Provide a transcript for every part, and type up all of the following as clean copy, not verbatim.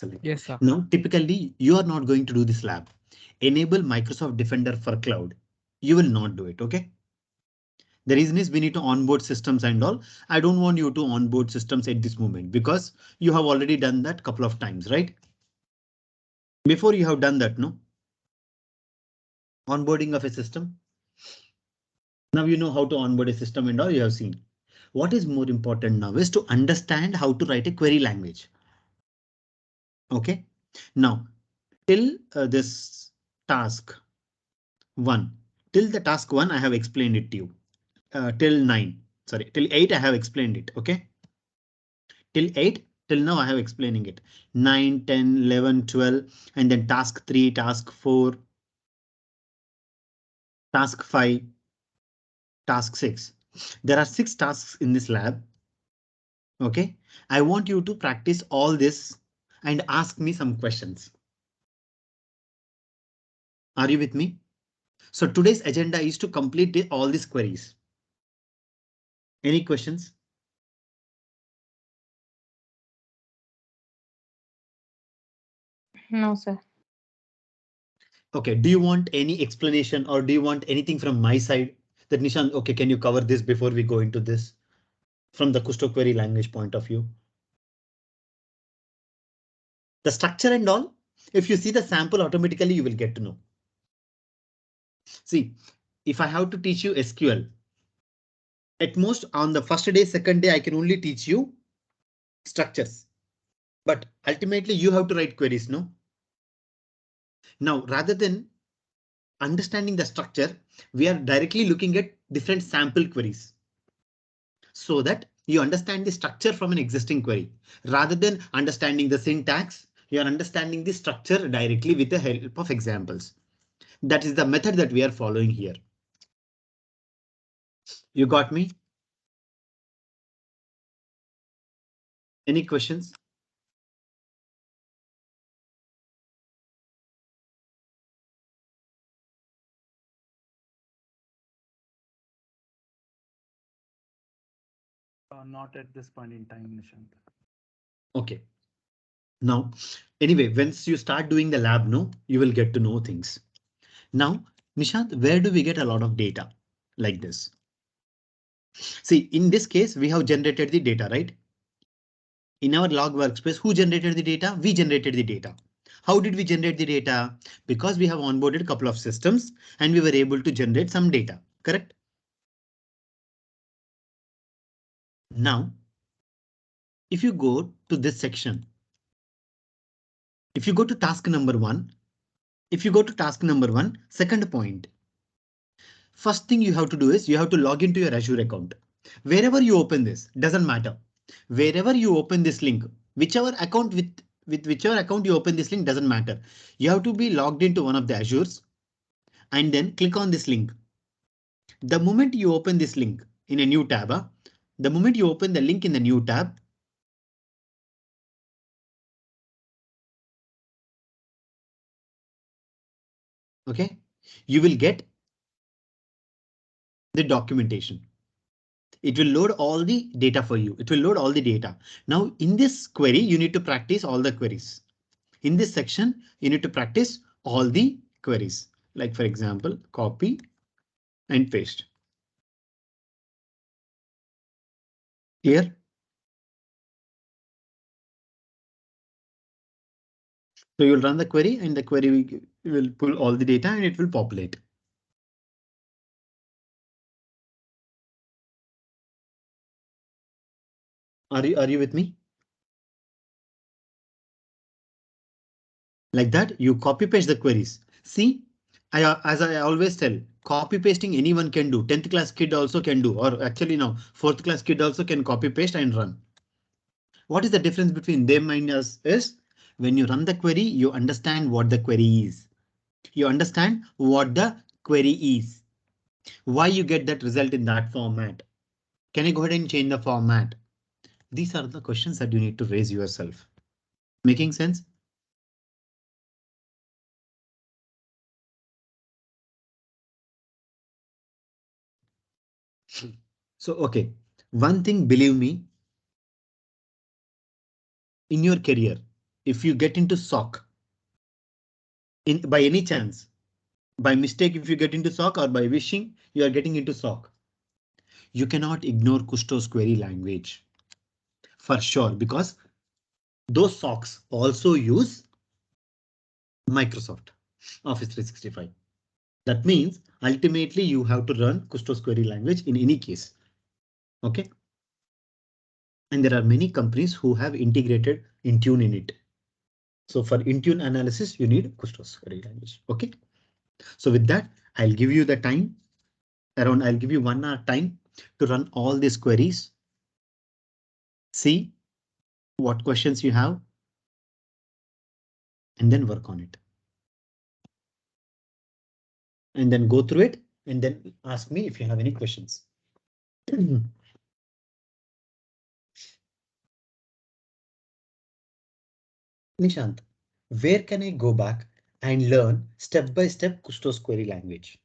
Excellent. Yes, sir. Now, typically, you are not going to do this lab. Enable Microsoft Defender for cloud. You will not do it, okay? The reason is we need to onboard systems and all. I don't want you to onboard systems at this moment because you have already done that couple of times, right? Before you have done that, no? Onboarding of a system. Now you know how to onboard a system and all you have seen. What is more important now is to understand how to write a query language. Okay, now till this task one, till the task one, I have explained it to you. Till 9, sorry, till 8, I have explained it. Okay, till 8, till now I have explaining it. 9, 10, 11, 12, and then task 3, task 4, task 5, task 6. There are 6 tasks in this lab. Okay, I want you to practice all this and ask me some questions. Are you with me? So today's agenda is to complete all these queries. Any questions? No, sir. Okay, do you want any explanation or do you want anything from my side? That Nishan, okay, can you cover this before we go into this? From the Kusto query language point of view. The structure and all, if you see the sample automatically, you will get to know. See, if I have to teach you SQL, at most on the first day, second day, I can only teach you structures. But ultimately you have to write queries, no? Now, rather than understanding the structure, we are directly looking at different sample queries so that you understand the structure from an existing query. Rather than understanding the syntax, you are understanding the structure directly with the help of examples. That is the method that we are following here. You got me? Any questions? Not at this point in time, Nishant. OK. Now, anyway, once you start doing the lab, no, you will get to know things. Now, Nishant, where do we get a lot of data like this? See, in this case, we have generated the data, right? In our log workspace, who generated the data? We generated the data. How did we generate the data? Because we have onboarded a couple of systems and we were able to generate some data, correct? Now, if you go to this section, if you go to task number 1, second point, first thing you have to do is you have to log into your Azure account. Wherever you open this, doesn't matter. Wherever you open this link, whichever account with whichever account you open this link doesn't matter. You have to be logged into one of the Azures and then click on this link. The moment you open this link in a new tab, the moment you open the link in the new tab, okay, you will get the documentation. It will load all the data for you. It will load all the data. Now in this query, you need to practice all the queries. In this section, you need to practice all the queries. Like for example, copy and paste. Clear? So you'll run the query and the query will pull all the data and it will populate. Are you with me? Like that, you copy paste the queries. See, as I always tell, copy pasting anyone can do. 10th class kid also can do, or actually no, 4th class kid also can copy paste and run. What is the difference between them and us is when you run the query, you understand what the query is. You understand what the query is. Why you get that result in that format. Can you go ahead and change the format? These are the questions that you need to raise yourself. Making sense? So, OK, one thing, believe me, in your career, if you get into SOC, by any chance, by mistake, if you get into SOC or by wishing you are getting into SOC, you cannot ignore Kusto's query language for sure, because those SOCs also use Microsoft Office 365. That means ultimately you have to run Kusto's query language in any case. OK. And there are many companies who have integrated Intune in it. So for Intune analysis, you need Kusto's query language. OK. So with that, I'll give you the time around. I'll give you 1 hour time to run all these queries. See what questions you have and then work on it. And then go through it and then ask me if you have any questions. Nishant, where can I go back and learn step-by-step Kusto's query language?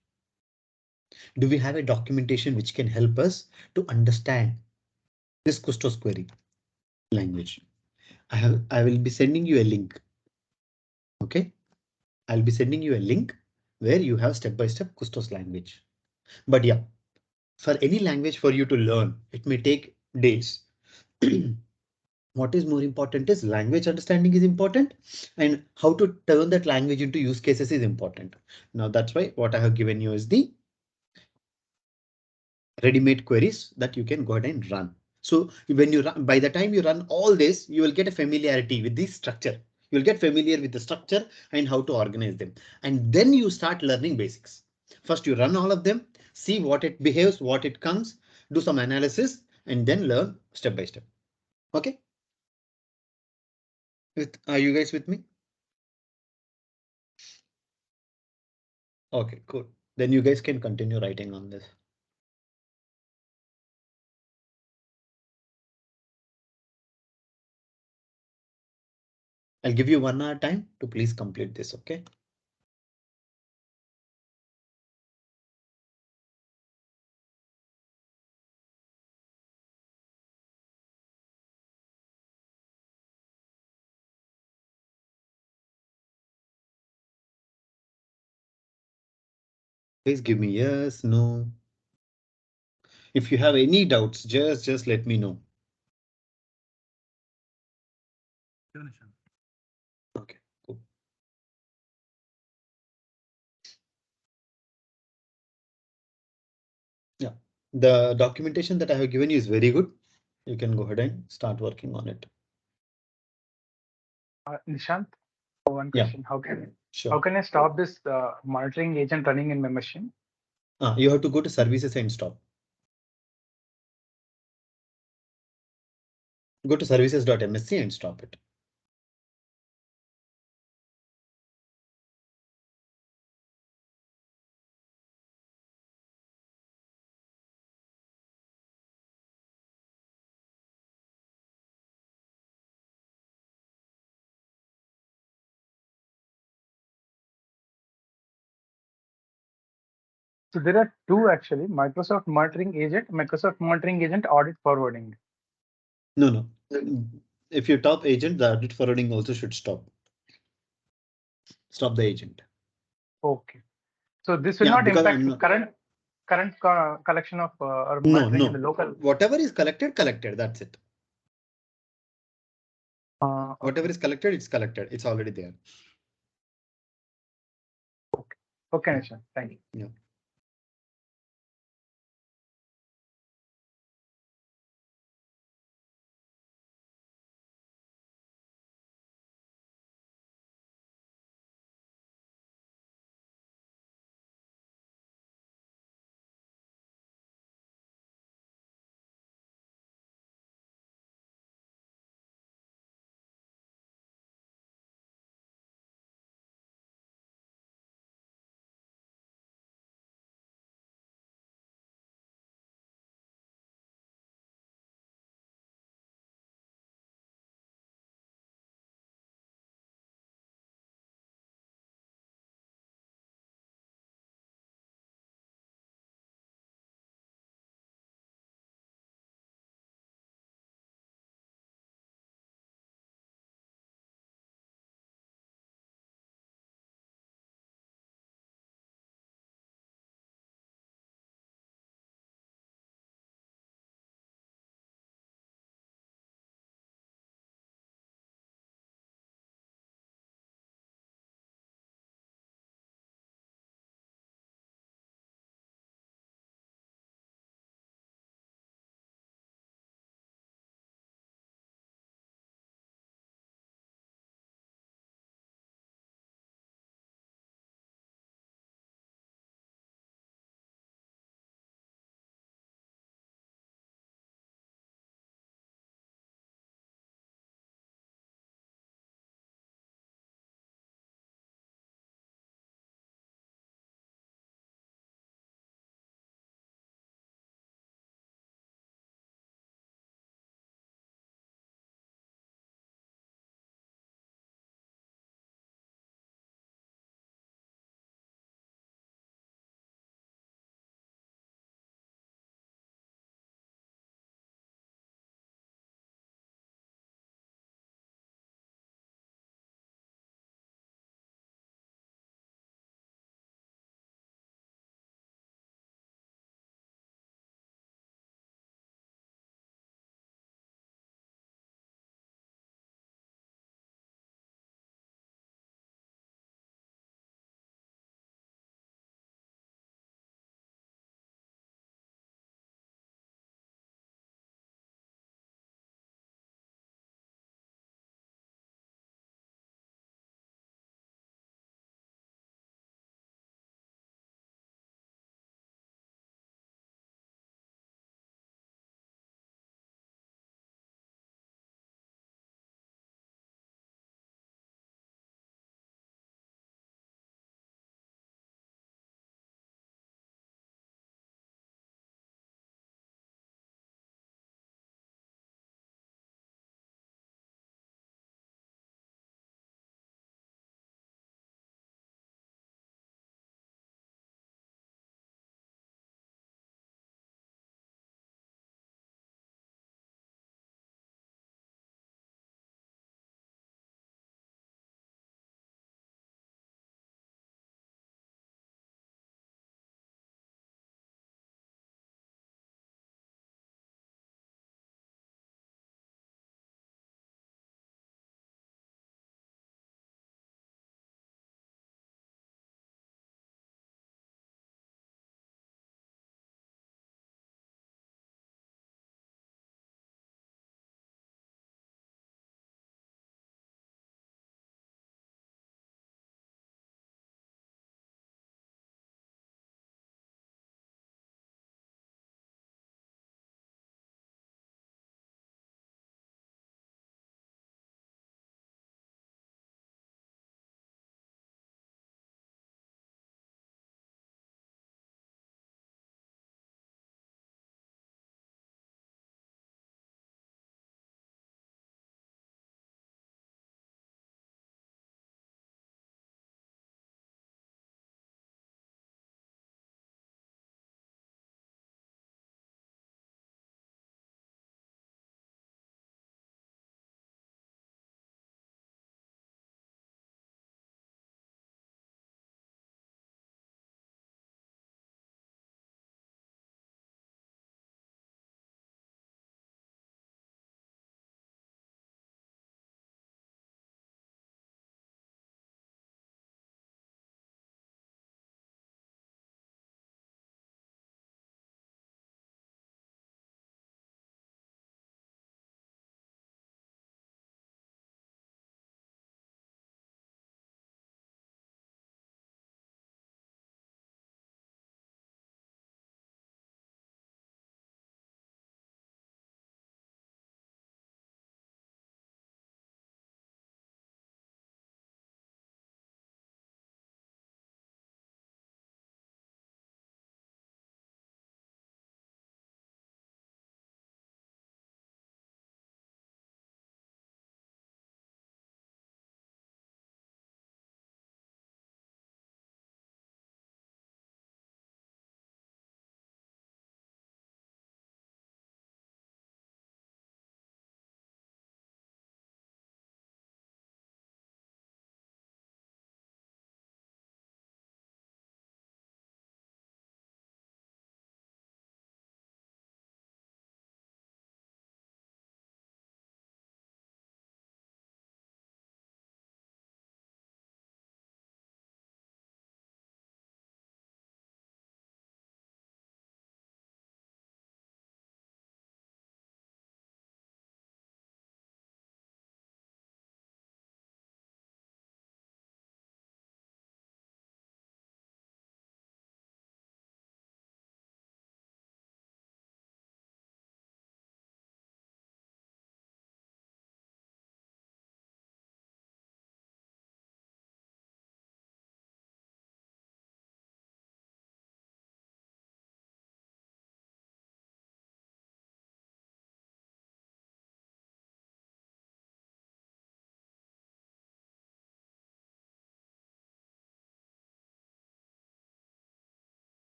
Do we have a documentation which can help us to understand this Kusto's query language? I will be sending you a link. OK, I'll be sending you a link where you have step-by-step Kusto's language. But yeah, for any language for you to learn, it may take days. What is more important is language understanding is important, and how to turn that language into use cases is important. Now that's why what I have given you is the ready-made queries that you can go ahead and run. So when you run, by the time you run all this, you will get a familiarity with the structure. You'll get familiar with the structure and how to organize them. And then you start learning basics. First, you run all of them, see what it behaves, what it comes, do some analysis, and then learn step by step. OK. Are you guys with me? OK, cool. Then you guys can continue writing on this. I'll give you 1 hour time to please complete this. OK. Please give me yes, no. If you have any doubts, just let me know. OK, cool. Yeah, the documentation that I have given you is very good. You can go ahead and start working on it. Nishant, one Yeah, question. How sure. can I stop this monitoring agent running in my machine? You have to go to services and stop. Go to services.msc and stop it. So there are two actually: Microsoft monitoring agent, Microsoft monitoring agent audit forwarding. No. If you top agent, the audit forwarding also should stop. Stop the agent. Okay. So this will Yeah, not because impact I'm not. current collection of or No, monitoring in the no. local. Whatever is collected. That's it. Whatever Okay. is collected, it's collected. It's already there. Okay, Nishant. Thank you. Yeah.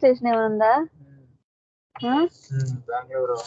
Station ఏమైనా ఉందా? Bengaluru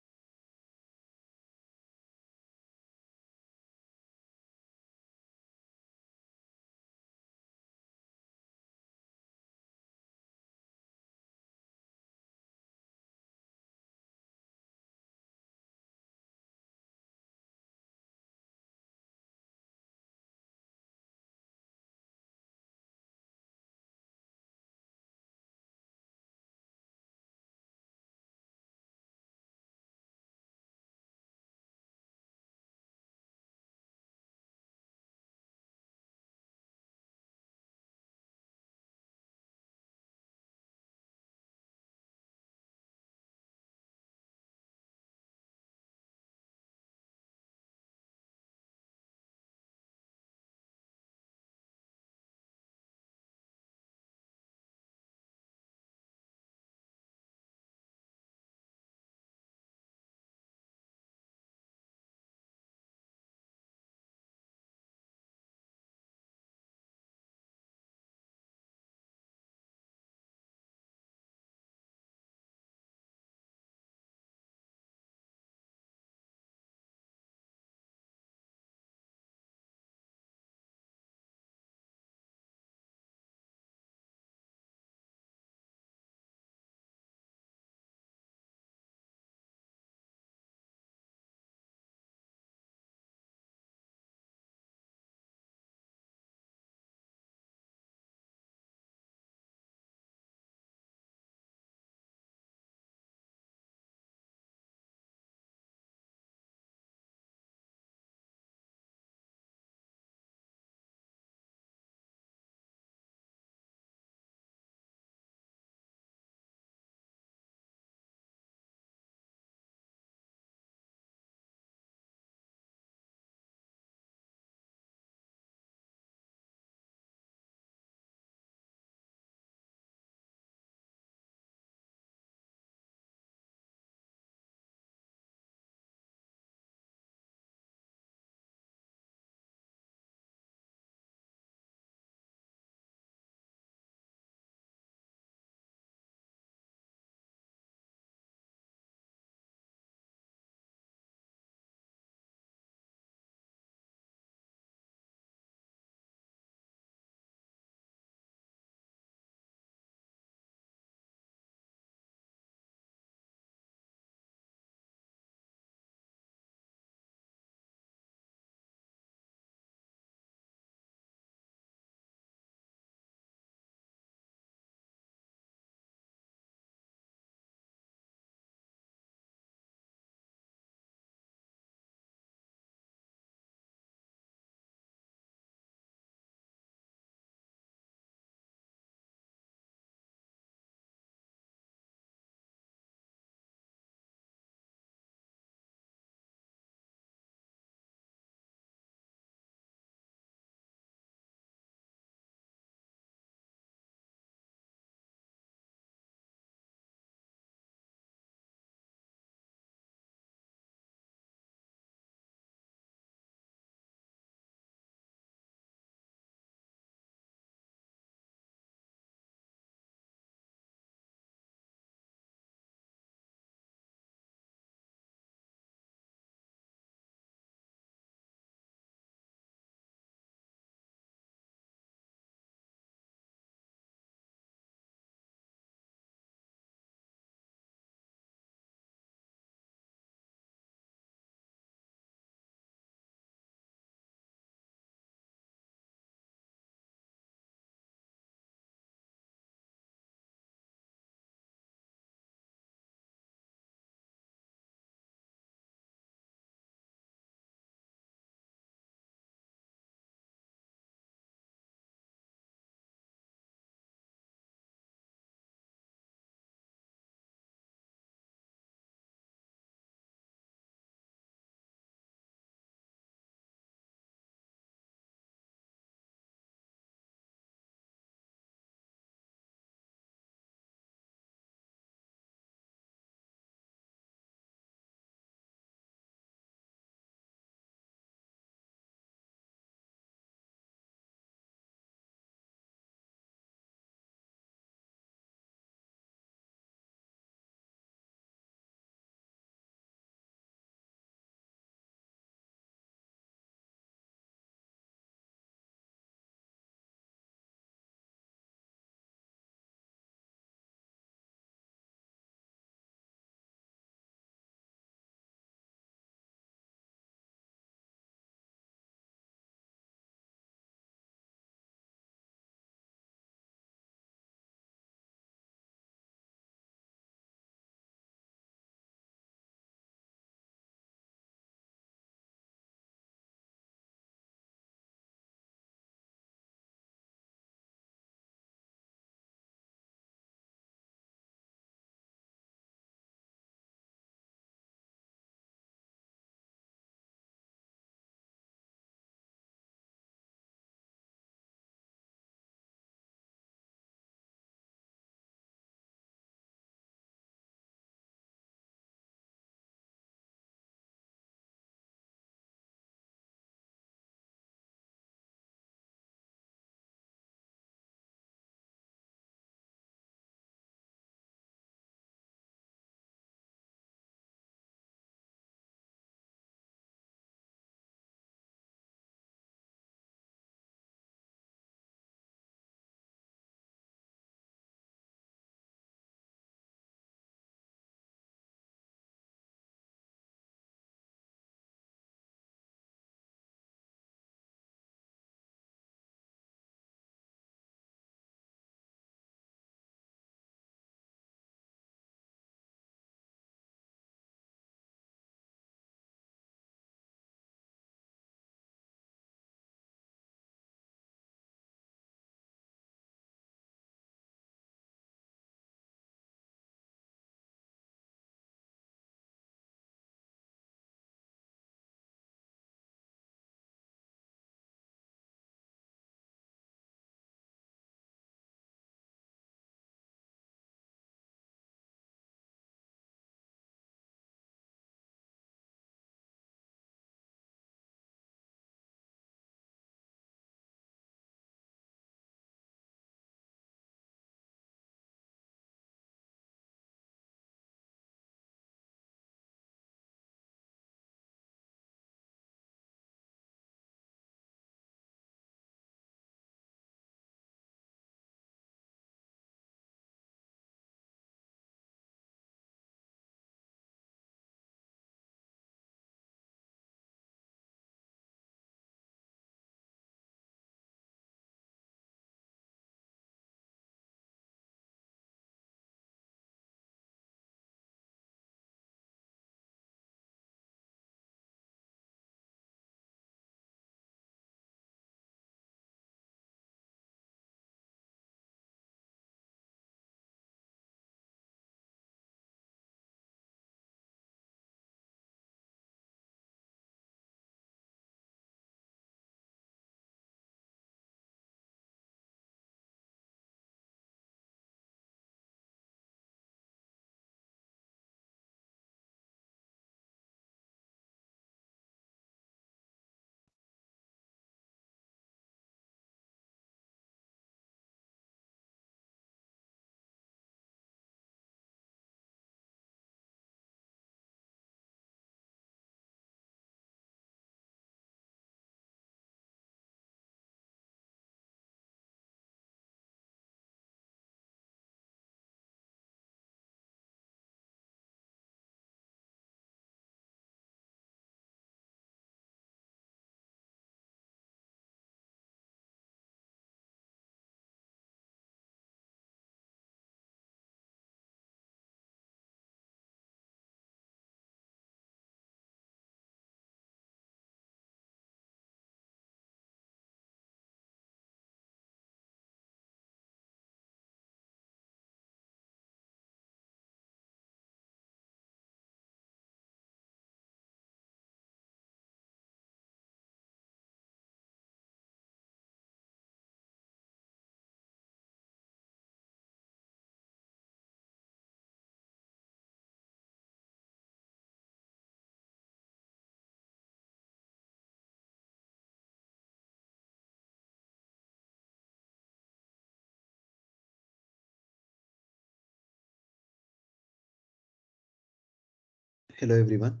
Hello everyone.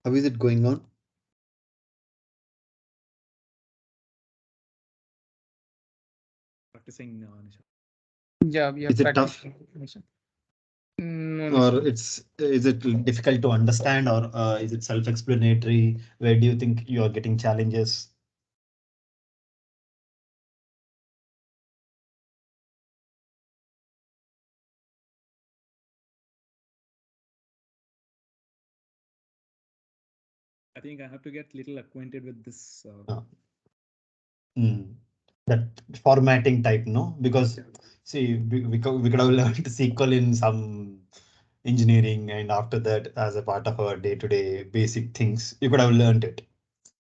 How is it going on? Practicing, Nisha. Yeah, we are Is it tough? practicing. No, Or Nishan. is it difficult to understand, or is it self-explanatory? Where do you think you are getting challenges? I think I have to get little acquainted with this. Mm. That formatting type, no? Because see, we could have learned SQL in some engineering, and after that, as a part of our day-to-day basic things, you could have learned it.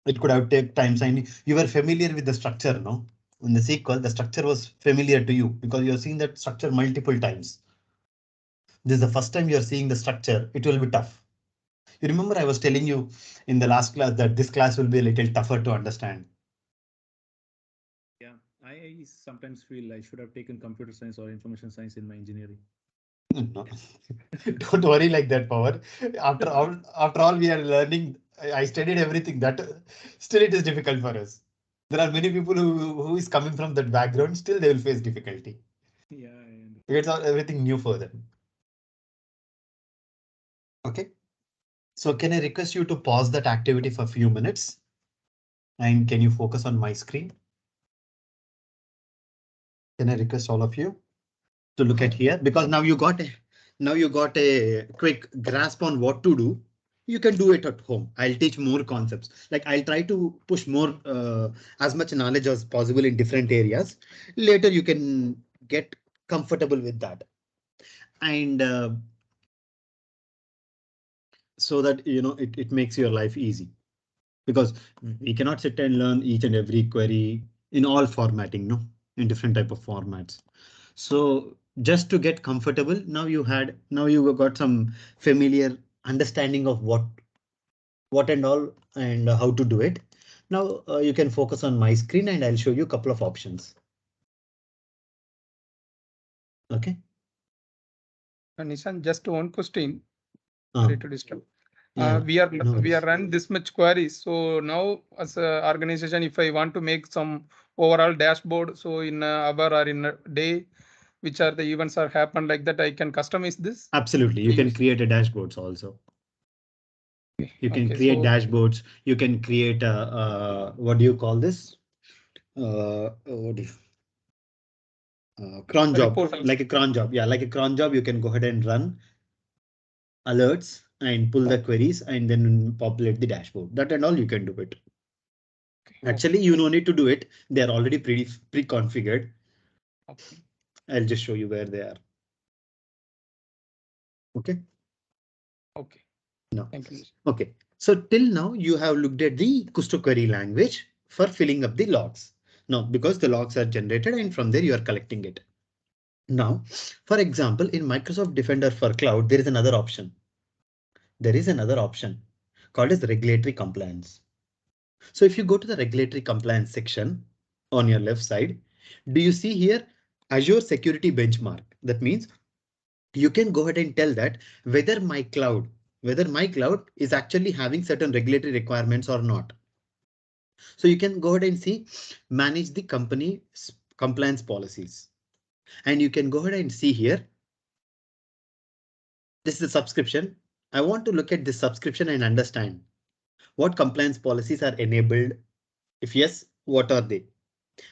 It could have taken time, and you were familiar with the structure, no? In the SQL, the structure was familiar to you because you're seeing that structure multiple times. This is the first time you're seeing the structure. It will be tough. You remember I was telling you in the last class that this class will be a little tougher to understand. Yeah, I sometimes feel I should have taken computer science or information science in my engineering. No. Don't worry like that, Power. After all, we are learning. I studied everything. That still it is difficult for us. There are many people who is coming from that background. Still, they will face difficulty. Yeah, and It's all everything new for them. Okay. So can I request you to pause that activity for a few minutes? And can you focus on my screen? Can I request all of you to look at here? Because now you got a quick grasp on what to do. You can do it at home. I'll teach more concepts. Like I'll try to push more as much knowledge as possible in different areas. Later you can get comfortable with that. And so that it makes your life easy. Because we cannot sit and learn each and every query in all formatting, no, in different type of formats. So just to get comfortable, now you got some familiar understanding of what and all and how to do it. Now you can focus on my screen and I'll show you a couple of options. Okay. Nishan, just one question. Uh, Sorry to disturb. yeah, We are no we are worries. run this much queries. So now as a organization, if I want to make some overall dashboard, so in an hour or in a day, which are the events are happen like that, I can customize this. Absolutely. You can create a dashboards also. You can Okay, create so dashboards. You can create what do you call this? What do you, cron job, report like a cron job. Yeah, like a cron job. You can go ahead and run alerts and pull the queries and then populate the dashboard. That and all you can do it. Actually, you no need to do it. They are already pre-configured. Okay. I'll just show you where they are. Okay. Okay. No. Thank you. Okay. So till now you have looked at the Custo query language for filling up the logs. Now, because the logs are generated and from there you are collecting it. Now, for example, in Microsoft Defender for Cloud, there is another option. There is another option called as regulatory compliance. So if you go to the regulatory compliance section on your left side, do you see here Azure Security Benchmark? That means you can go ahead and tell that whether my cloud is actually having certain regulatory requirements or not. So you can go ahead and see manage the company compliance policies. And you can go ahead and see here. This is a subscription. I want to look at this subscription and understand what compliance policies are enabled. If yes, what are they?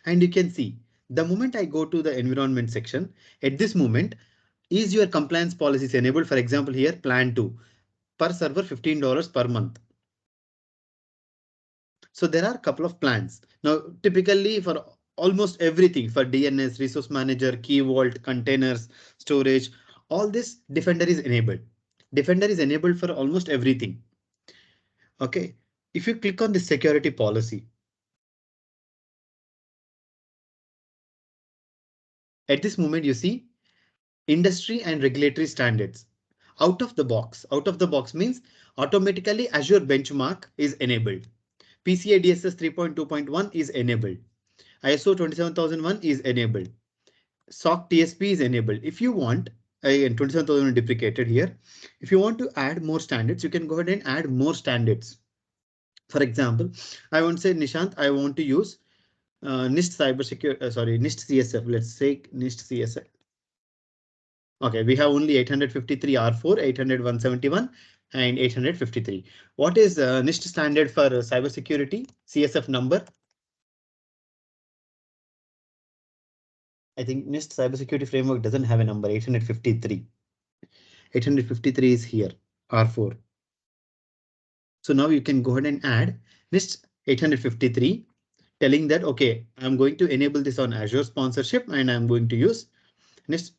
And you can see the moment I go to the environment section, at this moment, is your compliance policies enabled? For example, here plan 2 per server $15 per month. So there are a couple of plans. Now, typically for almost everything for DNS, resource manager, key vault, containers, storage, all this Defender is enabled. Defender is enabled for almost everything. OK, if you click on the security policy, at this moment, you see industry and regulatory standards out of the box. Out of the box means automatically Azure benchmark is enabled. PCI DSS 3.2.1 is enabled. ISO 27001 is enabled. SOC TSP is enabled. If you want, again 27,000 deprecated here. If you want to add more standards, you can go ahead and add more standards. For example, I want to say, Nishant, I want to use NIST cybersecurity, sorry, NIST CSF. Let's say NIST CSF. Okay, we have only 853 R4, 800 171, and 853. What is NIST standard for cybersecurity? CSF number? I think NIST cybersecurity framework doesn't have a number. 853. 853 is here. R4. So now you can go ahead and add NIST 853, telling that, OK, I'm going to enable this on Azure sponsorship and I'm going to use NIST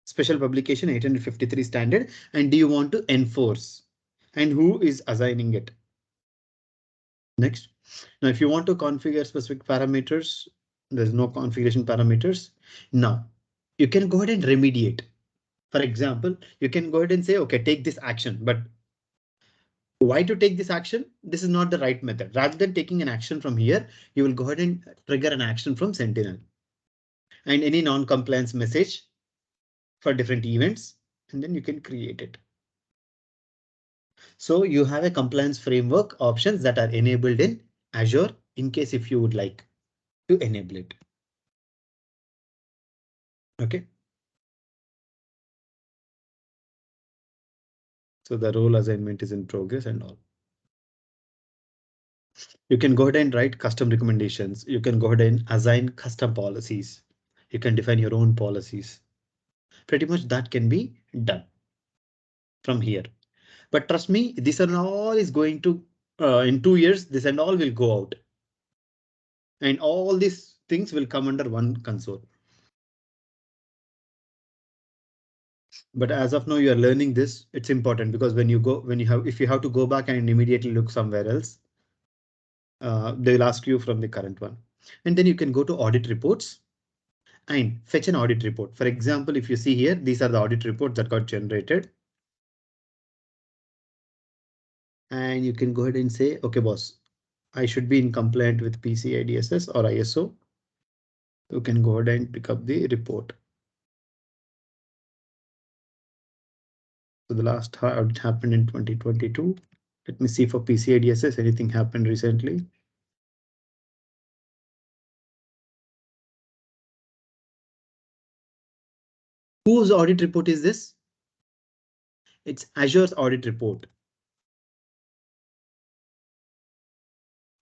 special publication 853 standard. And do you want to enforce? And who is assigning it? Next. Now, if you want to configure specific parameters, there's no configuration parameters. Now you can go ahead and remediate. For example, you can go ahead and say, OK, take this action, but why to take this action? This is not the right method. Rather than taking an action from here, you will go ahead and trigger an action from Sentinel and any non-compliance message for different events, and then you can create it. So you have a compliance framework options that are enabled in Azure in case if you would like to enable it. OK. So the role assignment is in progress and all. You can go ahead and write custom recommendations. You can go ahead and assign custom policies. You can define your own policies. Pretty much that can be done from here. But trust me, this and all is going to in 2 years, this and all will go out. And all these things will come under one console. But as of now, you are learning this. It's important because when if you have to go back and immediately look somewhere else, they will ask you from the current one. And then you can go to audit reports and fetch an audit report. For example, if you see here, these are the audit reports that got generated. And you can go ahead and say, OK, boss, I should be in compliant with PCI DSS or ISO. You can go ahead and pick up the report. So the last audit happened in 2022. Let me see for PCI DSS, anything happened recently. Whose audit report is this? It's Azure's audit report.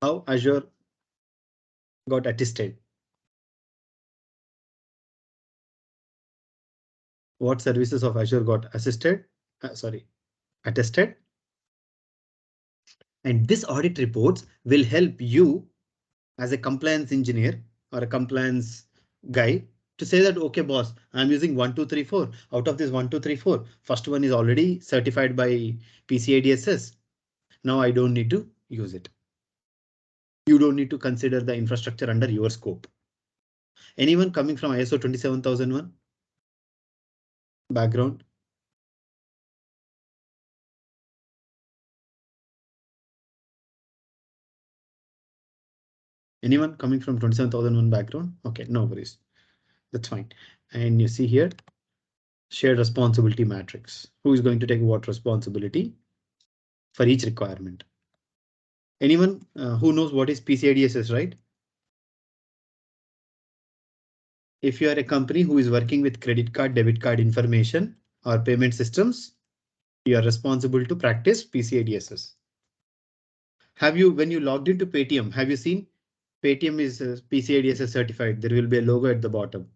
How Azure got attested. What services of Azure got attested? And this audit reports will help you as a compliance engineer or a compliance guy to say that, OK, boss, I'm using 1, 2, 3, 4. Out of this 1, 2, 3, 4, first one is already certified by PCI DSS. Now I don't need to use it. You don't need to consider the infrastructure under your scope. Anyone coming from ISO 27001 background? Anyone coming from 27001 background? OK, no worries. That's fine. And you see here, shared responsibility matrix. Who is going to take what responsibility for each requirement? Anyone who knows what is PCI DSS, right? If you are a company who is working with credit card, debit card information or payment systems, you are responsible to practice PCI DSS. Have you, when you logged into Paytm, have you seen Paytm is PCI DSS certified? There will be a logo at the bottom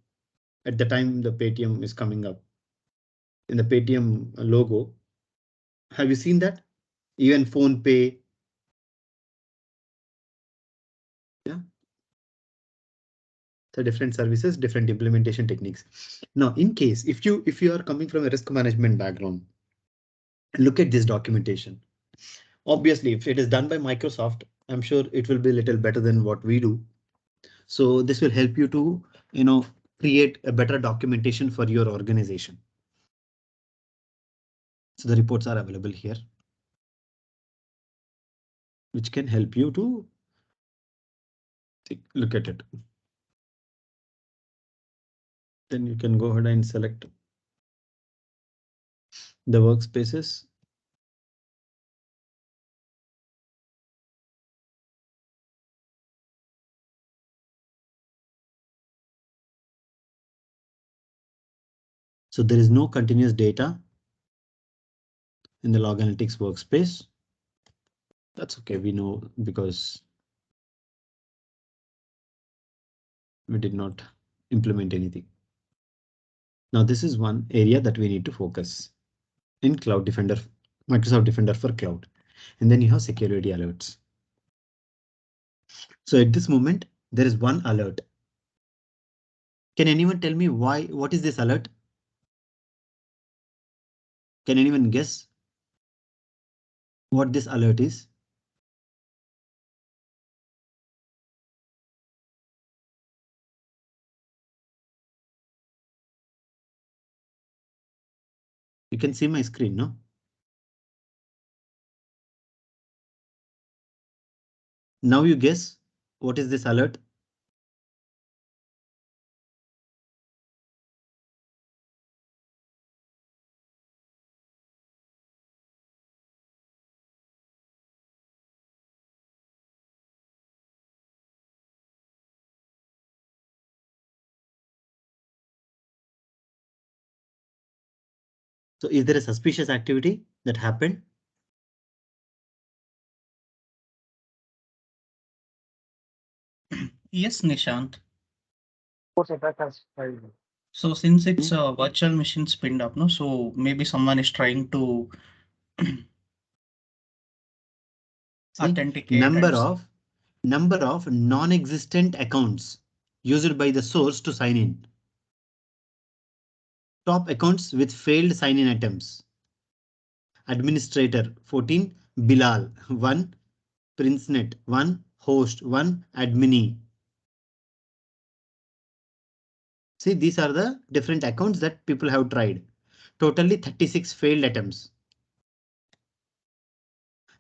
at the time the Paytm is coming up. In the Paytm logo, have you seen that? Even PhonePe. Yeah. So different services, different implementation techniques. Now, in case if you are coming from a risk management background, look at this documentation. Obviously, if it is done by Microsoft, I'm sure it will be a little better than what we do. So this will help you to, create a better documentation for your organization. So the reports are available here, which can help you to look at it. Then you can go ahead and select the workspaces. So there is no continuous data in the log analytics workspace. That's okay, we know, because we did not implement anything. Now this is one area that we need to focus in Cloud Defender, Microsoft Defender for Cloud. And then you have security alerts. So at this moment, there is one alert. Can anyone tell me what is this alert? Can anyone guess what this alert is? You can see my screen, no? Now you guess what is this alert? So is there a suspicious activity that happened? Yes, Nishant. Force attack has failed. So since it's a virtual machine spinned up, no, so maybe someone is trying to See, authenticate number of non-existent accounts used by the source to sign in. Top accounts with failed sign-in attempts. Administrator 14, Bilal 1, PrinceNet 1, host 1, admin. See, these are the different accounts that people have tried. Totally 36 failed attempts.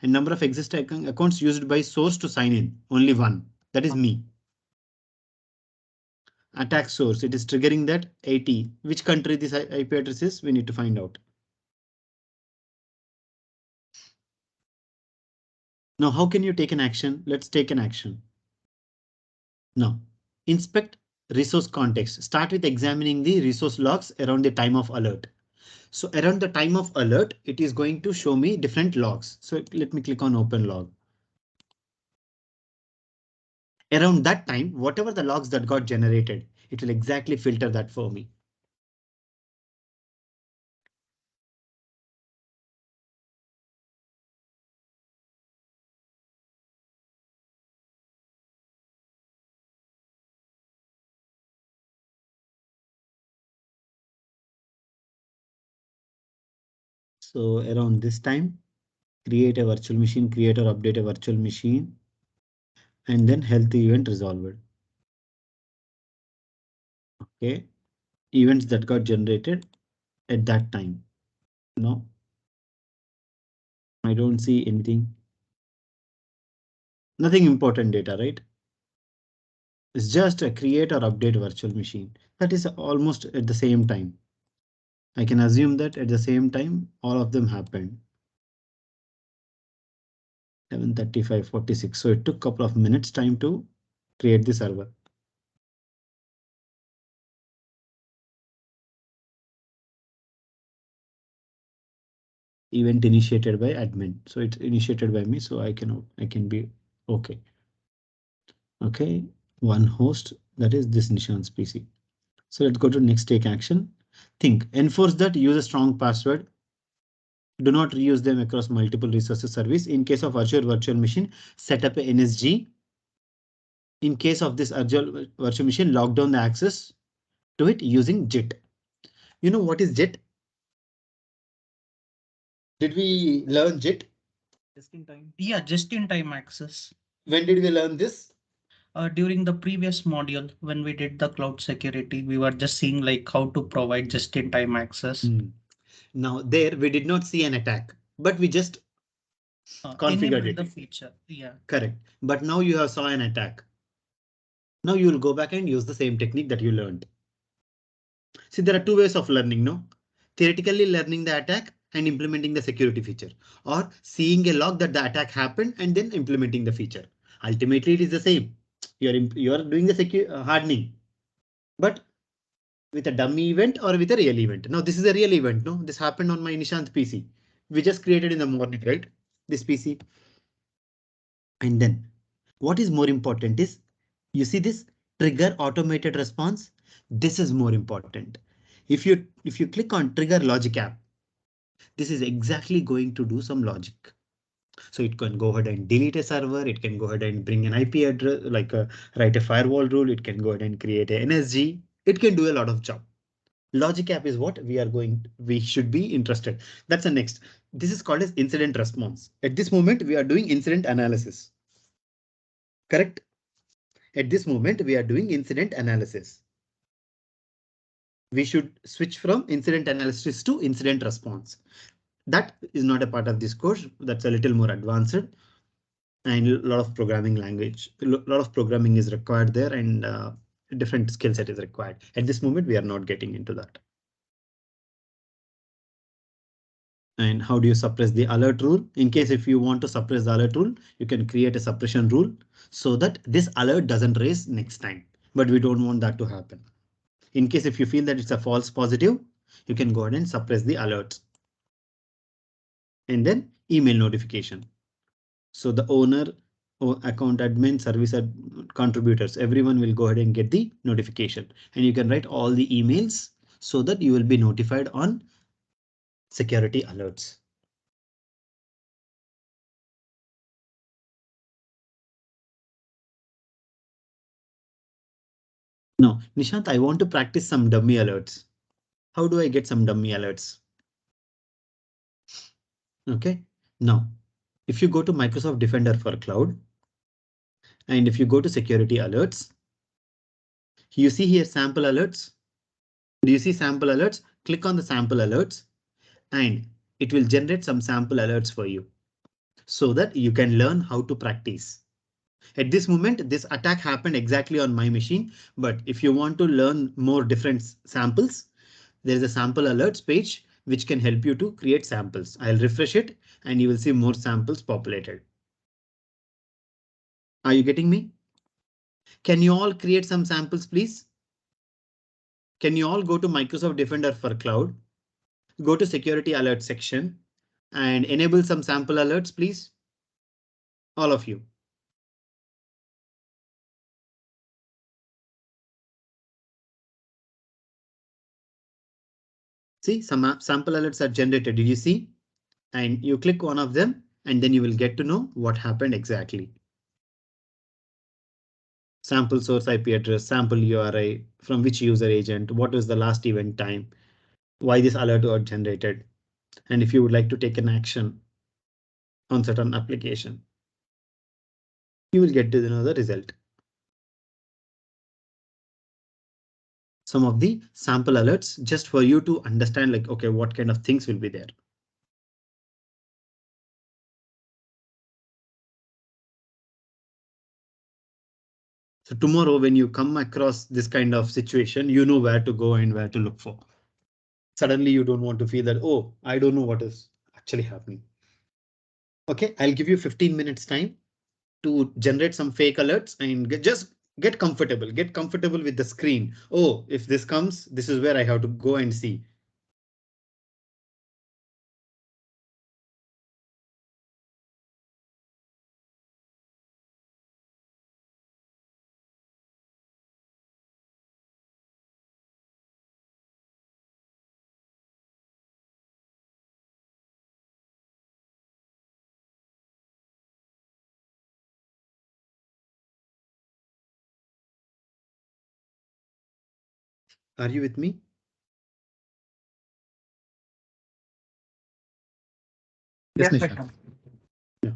And number of existing accounts used by source to sign in, only one. That is me. Attack source, it is triggering that 80. Which country this IP address is, we need to find out. Now, how can you take an action? Let's take an action. Now, inspect resource context. Start with examining the resource logs around the time of alert. So around the time of alert, it is going to show me different logs. So let me click on open log. Around that time, whatever the logs that got generated, it will exactly filter that for me. So around this time, create a virtual machine, create or update a virtual machine, and then health event resolved. Okay, events that got generated at that time. No, I don't see anything. Nothing important data, right? It's just a create or update virtual machine. That is almost at the same time. I can assume that at the same time, all of them happened. 7:35:46. So it took a couple of minutes time to create the server. Event initiated by admin. So it's initiated by me, so I can be okay. Okay, one host, that is this Nishan's PC. So let's go to next take action. Think, enforce that, use a strong password. Do not reuse them across multiple resources service. In case of Azure virtual machine, set up a NSG. In case of this Azure virtual machine, lock down the access to it using JIT. You know what is JIT? Did we learn JIT? Just in time. Yeah, just in time access. When did we learn this? During the previous module, when we did the cloud security, we were just seeing like how to provide just in time access. Now there we did not see an attack, but we just configured it. The feature. Yeah. Correct. But now you have saw an attack. Now you will go back and use the same technique that you learned. See, there are two ways of learning, no? Theoretically learning the attack and implementing the security feature, or seeing a log that the attack happened and then implementing the feature. Ultimately, it is the same. You're doing the hardening, but with a dummy event or with a real event. Now, this is a real event, no? This happened on my Nishant PC. We just created in the morning, right? This PC. And then what is more important is, you see this trigger automated response. This is more important. If you click on trigger logic app, this is exactly going to do some logic. So it can go ahead and delete a server. It can go ahead and bring an IP address, like write a firewall rule. It can go ahead and create a NSG. It can do a lot of job. Logic app is what we should be interested. That's the next. This is called as incident response. At this moment, we are doing incident analysis. Correct? At this moment, we are doing incident analysis. We should switch from incident analysis to incident response. That is not a part of this course. That's a little more advanced, and a lot of programming language, a lot of programming is required there, and different skill set is required. At this moment, we are not getting into that. And how do you suppress the alert rule? In case if you want to suppress the alert rule, you can create a suppression rule so that this alert doesn't raise next time. But we don't want that to happen. In case if you feel that it's a false positive, you can go ahead and suppress the alerts. And then email notification. So the owner or account admin, service contributors, everyone will go ahead and get the notification, and you can write all the emails so that you will be notified on security alerts. Now, Nishant, I want to practice some dummy alerts. How do I get some dummy alerts? OK, now if you go to Microsoft Defender for Cloud, and if you go to security alerts, you see here sample alerts. Do you see sample alerts? Click on the sample alerts and it will generate some sample alerts for you so that you can learn how to practice. At this moment, this attack happened exactly on my machine. But if you want to learn more different samples, there is a sample alerts page which can help you to create samples. I'll refresh it and you will see more samples populated. Are you getting me? Can you all create some samples, please? Can you all go to Microsoft Defender for Cloud, go to security alert section and enable some sample alerts, please? All of you. See, some sample alerts are generated. Did you see? And you click one of them and then you will get to know what happened exactly. Sample source IP address, sample URI, from which user agent, what is the last event time, why this alert got generated, and if you would like to take an action on certain application, you will get to know the result. Some of the sample alerts just for you to understand, like, OK, what kind of things will be there. So tomorrow, when you come across this kind of situation, you know where to go and where to look for. Suddenly, you don't want to feel that, oh, I don't know what is actually happening. OK, I'll give you 15 minutes time to generate some fake alerts and just get comfortable with the screen. Oh, if this comes, this is where I have to go and see. Are you with me? Yes, Nishant. Yeah.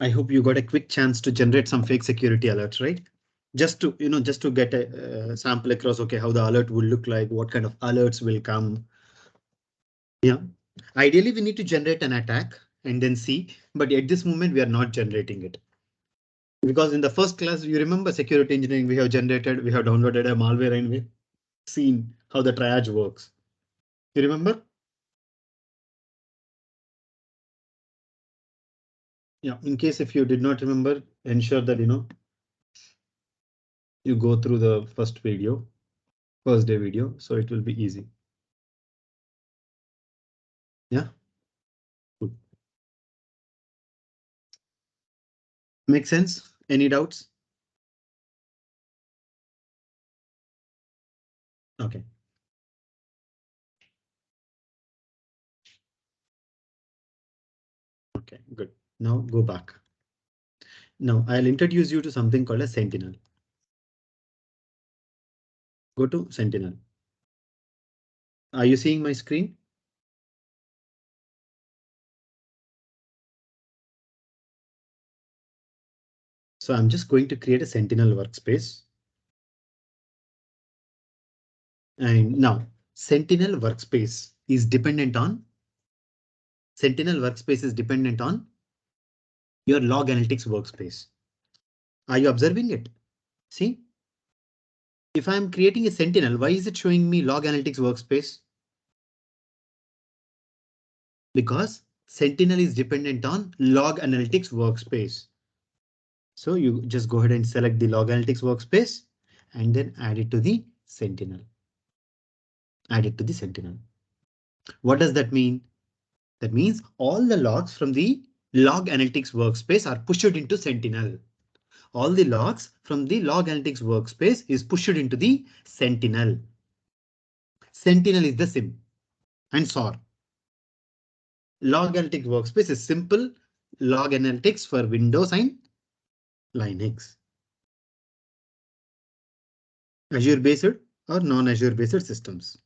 I hope you got a quick chance to generate some fake security alerts, right? Just to, just to get a sample across, okay, how the alert will look like, what kind of alerts will come. Yeah, ideally we need to generate an attack and then see, but at this moment we are not generating it. Because in the first class, you remember security engineering, we have downloaded a malware and we've seen how the triage works. You remember? Yeah, in case if you did not remember, ensure that you go through the first day video, so it will be easy. Yeah. Good. Make sense? Any doubts? Okay. Okay, good. Now go back. Now I'll introduce you to something called a Sentinel. Go to Sentinel. Are you seeing my screen? So I'm just going to create a Sentinel workspace. And now Sentinel workspace is dependent on your log analytics workspace. Are you observing it? See, if I'm creating a Sentinel, why is it showing me log analytics workspace? Because Sentinel is dependent on log analytics workspace. So you just go ahead and select the log analytics workspace and then add it to the Sentinel. What does that mean? That means all the logs from the log analytics workspace are pushed into Sentinel. All the logs from the log analytics workspace is pushed into the Sentinel. Sentinel is the SIM and SOR. Log analytics workspace is simple log analytics for Windows and Linux. Azure based or non-Azure based systems.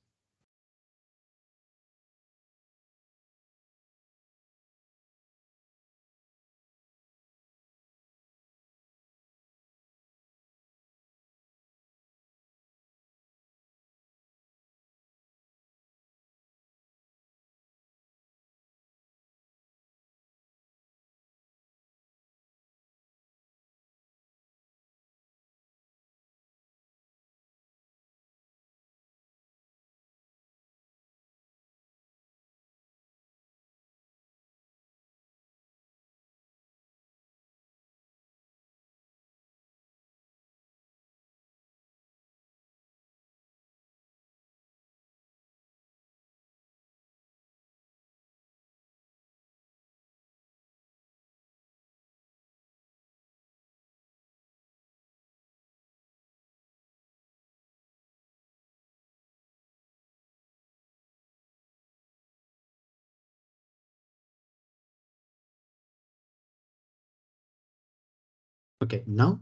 Okay, now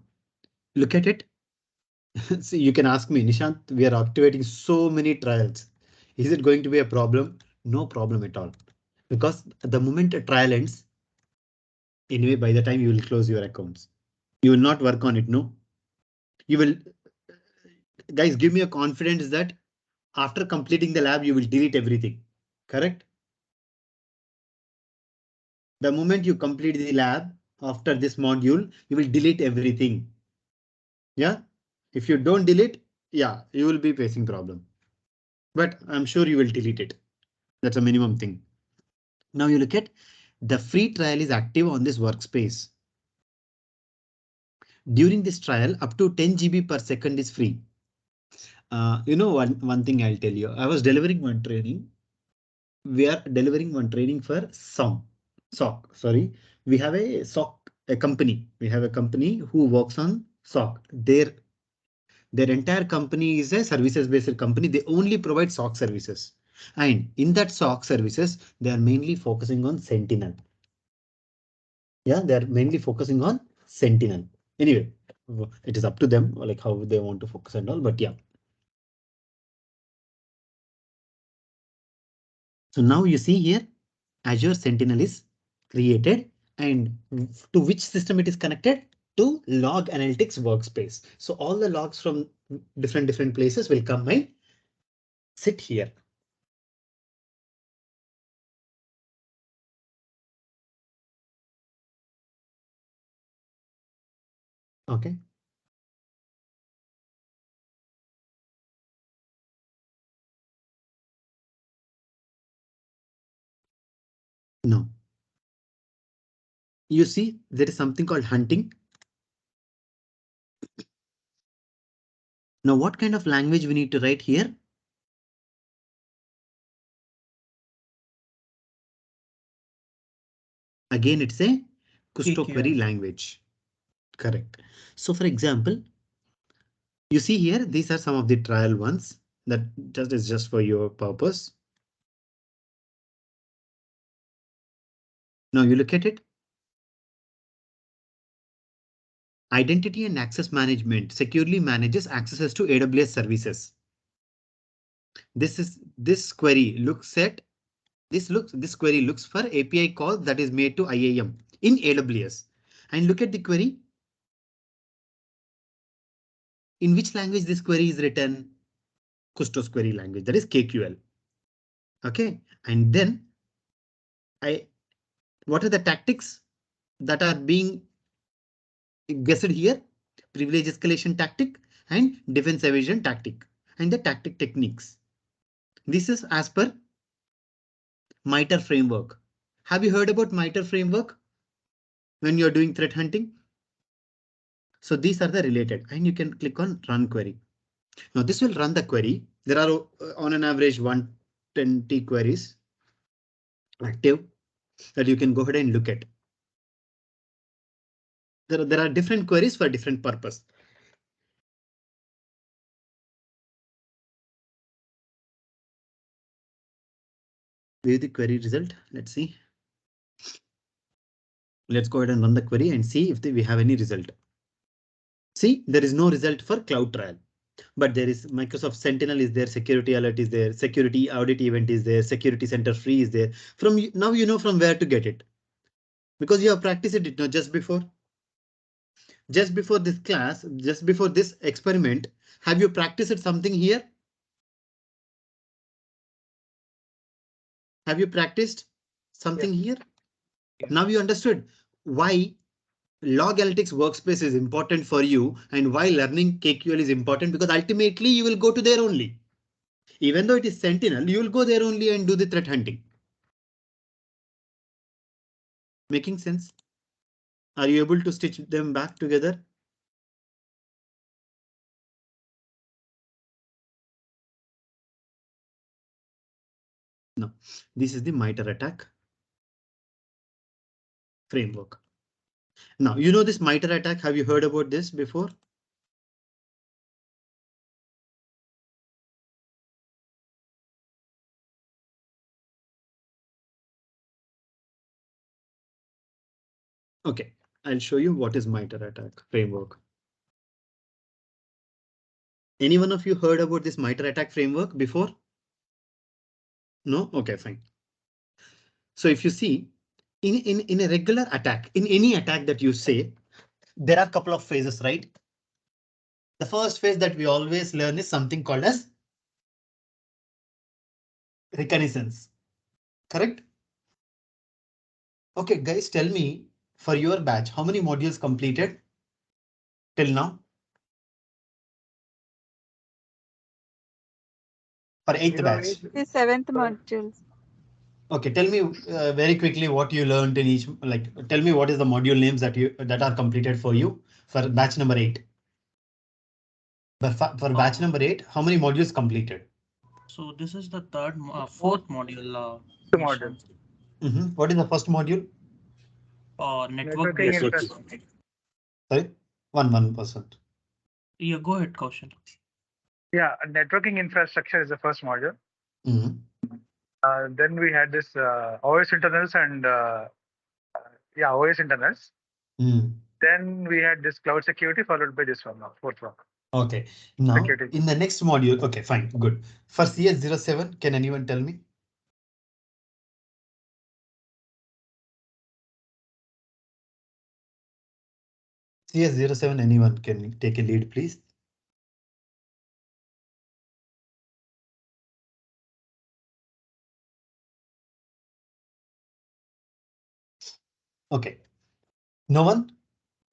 look at it. See, you can ask me, Nishant, we are activating so many trials. Is it going to be a problem? No problem at all. Because the moment a trial ends, anyway, by the time you will close your accounts, you will not work on it. No, you will. Guys, give me a confidence that after completing the lab, you will delete everything. Correct? The moment you complete the lab after this module, you will delete everything. Yeah. If you don't delete, yeah, you will be facing problem. But I'm sure you will delete it. That's a minimum thing. Now you look at the free trial is active on this workspace. During this trial, up to 10 GB per second is free. One thing I'll tell you, I was delivering one training. We are delivering one training for SOC. Sorry, we have a SOC, a company. We have a company who works on SOC. Their entire company is a services based company. They only provide SOC services. And in that SOC services, they are mainly focusing on Sentinel. Yeah, they're mainly focusing on Sentinel. Anyway, it is up to them, like how they want to focus and all, but yeah. So now you see here, Azure Sentinel is created and to which system it is connected? To log analytics workspace. So all the logs from different places will come and sit here. Okay. No. You see, there is something called hunting. Now, what kind of language we need to write here? Again, it's a Kusto KQL. query language. Correct. So for example, you see here, these are some of the trial ones that is just for your purpose. Now you look at it. Identity and access management securely manages accesses to AWS services. This query looks at this query looks for API call that is made to IAM in AWS. And look at the query. In which language this query is written? Kusto's query language, that is KQL. Okay, and then what are the tactics that are being guessed here? Privilege escalation tactic and defense evasion tactic and the tactic techniques. This is as per MITRE framework. Have you heard about MITRE framework when you're doing threat hunting? So these are the related, and you can click on run query. Now this will run the query. There are on an average 120 queries active that you can go ahead and look at. There are different queries for different purpose. View the query result. Let's see. Let's go ahead and run the query and see if we have any result. See, there is no result for cloud trial, but there is Microsoft Sentinel is there, security alert is there, security audit event is there, security center free is there. From now you know from where to get it because you have practiced it now just before. Just before this class, just before this experiment, have you practiced something here? Have you practiced something here? Now you understood why log analytics workspace is important for you and why learning KQL is important, because ultimately you will go to there only. Even though it is Sentinel, you will go there only and do the threat hunting. Making sense? Are you able to stitch them back together? No, this is the MITRE attack framework. Now, you know this MITRE attack. Have you heard about this before? OK, I'll show you what is MITRE attack framework. Any one of you heard about this MITRE attack framework before? No? OK, fine. So if you see in a regular attack, in any attack that you say, there are a couple of phases, right? The first phase that we always learn is something called as reconnaissance. Correct? OK, guys, tell me for your batch, how many modules completed till now? For 8th batch. The 7th module. OK, tell me very quickly what you learned in each, like, tell me what is the module names that are completed for you for batch number 8. But for batch number 8, how many modules completed? So this is the fourth module. Module. What is the first module? Network Networking based. infrastructure. Sorry, 1%. Yeah, go ahead, Kaushal. Yeah, networking infrastructure is the first module. Then we had this OS internals and OS internals. Then we had this cloud security followed by this one now, fourth one. OK, now Security. in the next module. OK, fine, good. For CS07, can anyone tell me? CS07, anyone can take a lead, please? Okay. No one?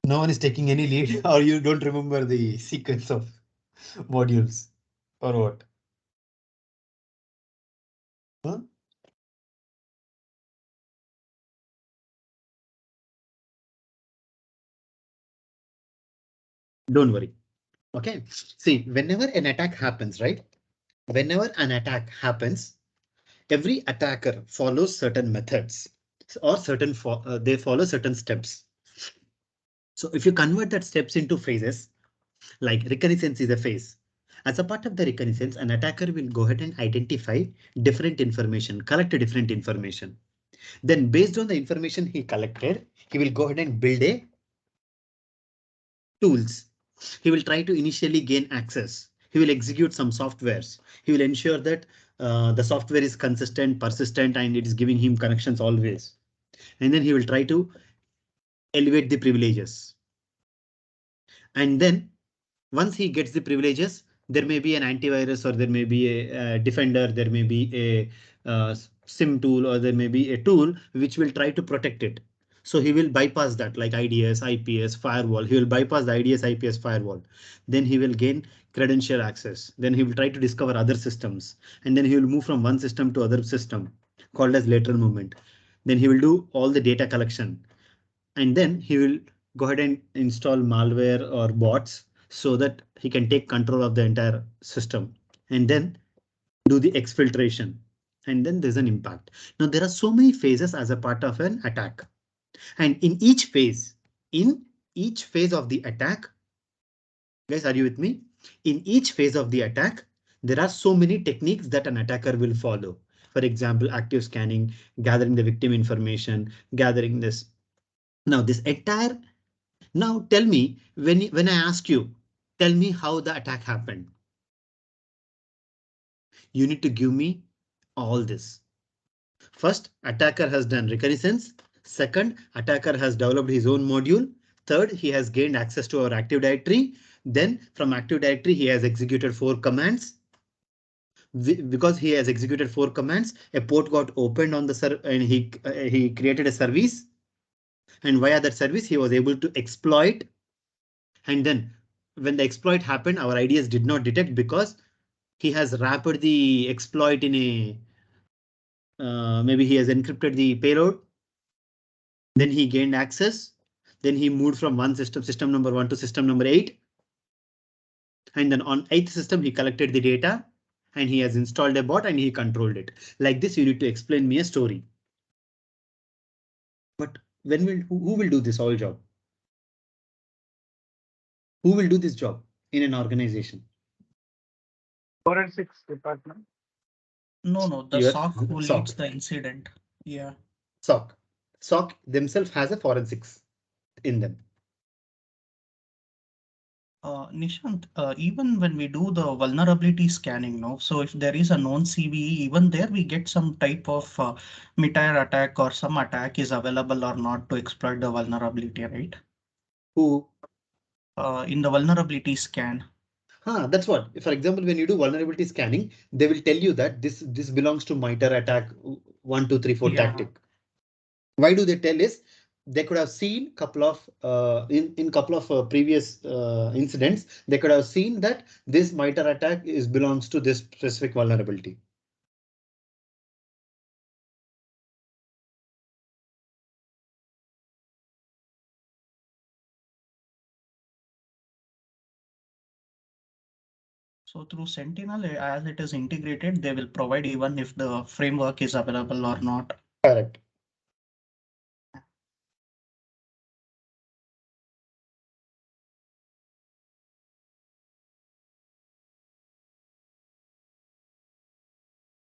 No one is taking any lead, or you don't remember the sequence of modules, or what? Huh? Don't worry. Okay. See, whenever an attack happens, right? Whenever an attack happens, every attacker follows certain methods or they follow certain steps. So if you convert that steps into phases, like reconnaissance is a phase. As a part of the reconnaissance, an attacker will go ahead and identify different information, collect different information. Then based on the information he collected, he will go ahead and build a tools. He will try to initially gain access. He will execute some softwares. He will ensure that the software is consistent, persistent, and it is giving him connections always. And then he will try to elevate the privileges. And then once he gets the privileges, there may be an antivirus, or there may be a defender, there may be a SIM tool, or there may be a tool which will try to protect it. So he will bypass that, like IDS, IPS, firewall. He will bypass the IDS, IPS, firewall. Then he will gain credential access. Then he will try to discover other systems. And then he will move from one system to other system, called as lateral movement. Then he will do all the data collection. And then he will go ahead and install malware or bots so that he can take control of the entire system, and then do the exfiltration. And then there's an impact. Now there are so many phases as a part of an attack. And in each phase of the attack, guys, are you with me? In each phase of the attack, there are so many techniques that an attacker will follow. For example, active scanning, gathering the victim information, gathering this. Now this entire Now tell me, when I ask you, tell me how the attack happened. You need to give me all this. First, attacker has done reconnaissance. Second, attacker has developed his own module. Third, he has gained access to our Active Directory. Then from Active Directory, he has executed 4 commands. Because he has executed 4 commands, a port got opened on the server, and he created a service. And via that service, he was able to exploit. And then when the exploit happened, our IDS did not detect because he has wrapped the exploit in a maybe he has encrypted the payload. Then he gained access. Then he moved from one system number 1 to system number 8. And then on 8th system, he collected the data and he has installed a bot and he controlled it. Like this, you need to explain me a story. But who will do this whole job? Who will do this job in an organization? Forensics department. No, the SOC who leads the incident. Yeah. SOC themselves has a forensics in them. Nishant, even when we do the vulnerability scanning now, so if there is a known CVE, even there we get some type of mid-tier attack or some attack is available or not to exploit the vulnerability, right? Who? In the vulnerability scan. That's what. For example, when you do vulnerability scanning, they will tell you that this belongs to MITRE attack 1, 2, 3, 4 tactic. Why do they tell is they could have seen couple of in couple of previous incidents, they could have seen that this MITRE attack belongs to this specific vulnerability. So through Sentinel, as it is integrated, they will provide even if the framework is available or not. Correct.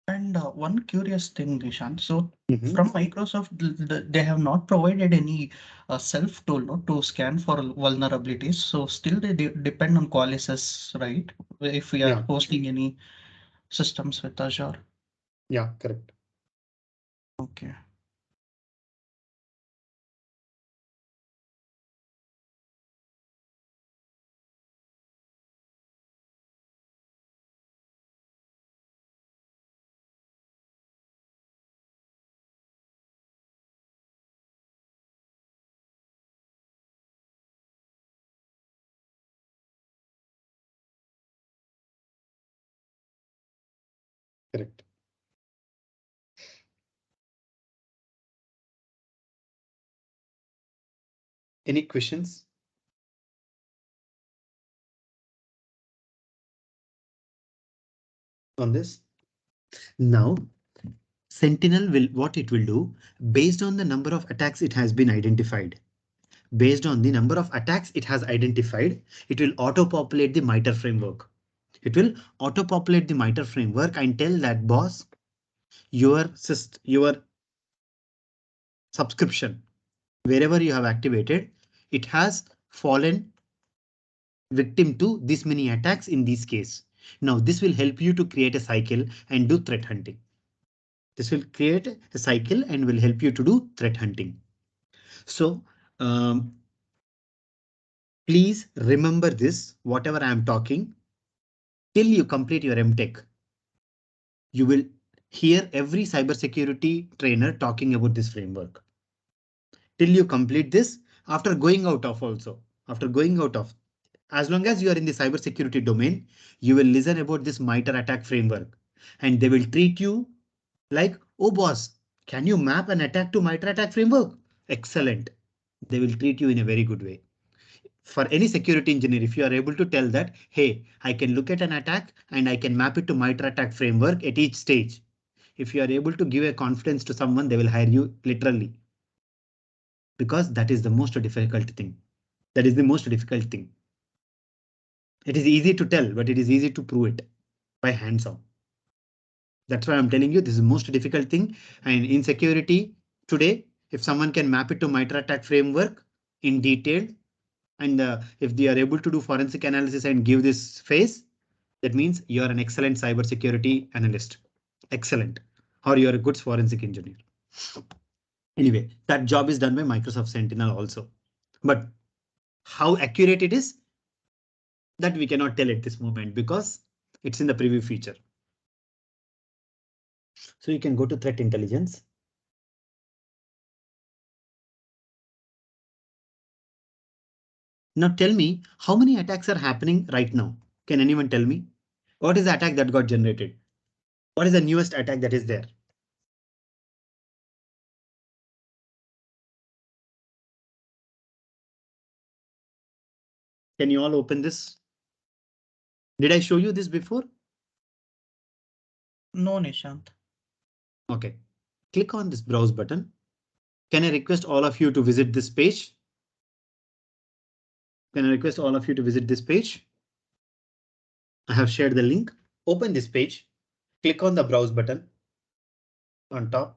And one curious thing, Nishant. So from Microsoft, they have not provided any self tool to scan for vulnerabilities. So still they depend on Qualys, right? If we are hosting any systems with Azure. Yeah, correct. Okay. Correct. Any questions? On this? Now, Sentinel will what it will do based on the number of attacks it has been identified. Based on the number of attacks it has identified, it will auto-populate the MITRE framework. It will auto-populate the MITRE framework and tell that boss, your subscription, wherever you have activated, it has fallen victim to this many attacks in this case. Now this will help you to create a cycle and do threat hunting. This will create a cycle and will help you to do threat hunting. So please remember this, whatever I am talking, till you complete your MTech. You will hear every cybersecurity trainer talking about this framework. Till you complete this, after going out of also, after going out of, as long as you are in the cybersecurity domain, you will listen about this MITRE attack framework and they will treat you like, oh boss, can you map an attack to MITRE attack framework? Excellent. They will treat you in a very good way. For any security engineer, if you are able to tell that, hey, I can look at an attack and I can map it to MITRE attack framework at each stage. If you are able to give a confidence to someone, they will hire you literally. Because that is the most difficult thing. That is the most difficult thing. It is easy to tell, but it is easy to prove it by hands-on. That's why I'm telling you this is the most difficult thing. And in security today, if someone can map it to MITRE attack framework in detail, and if they are able to do forensic analysis and give this phase, that means you are an excellent cybersecurity analyst. Excellent. Or you are a good forensic engineer. Anyway, that job is done by Microsoft Sentinel also. But how accurate it is, that we cannot tell at this moment because it's in the preview feature. So you can go to threat intelligence. Now tell me how many attacks are happening right now? Can anyone tell me? What is the attack that got generated? What is the newest attack that is there? Can you all open this? Did I show you this before? No, Nishant. OK, click on this browse button. Can I request all of you to visit this page? Can I request all of you to visit this page? I have shared the link. Open this page. Click on the browse button on top.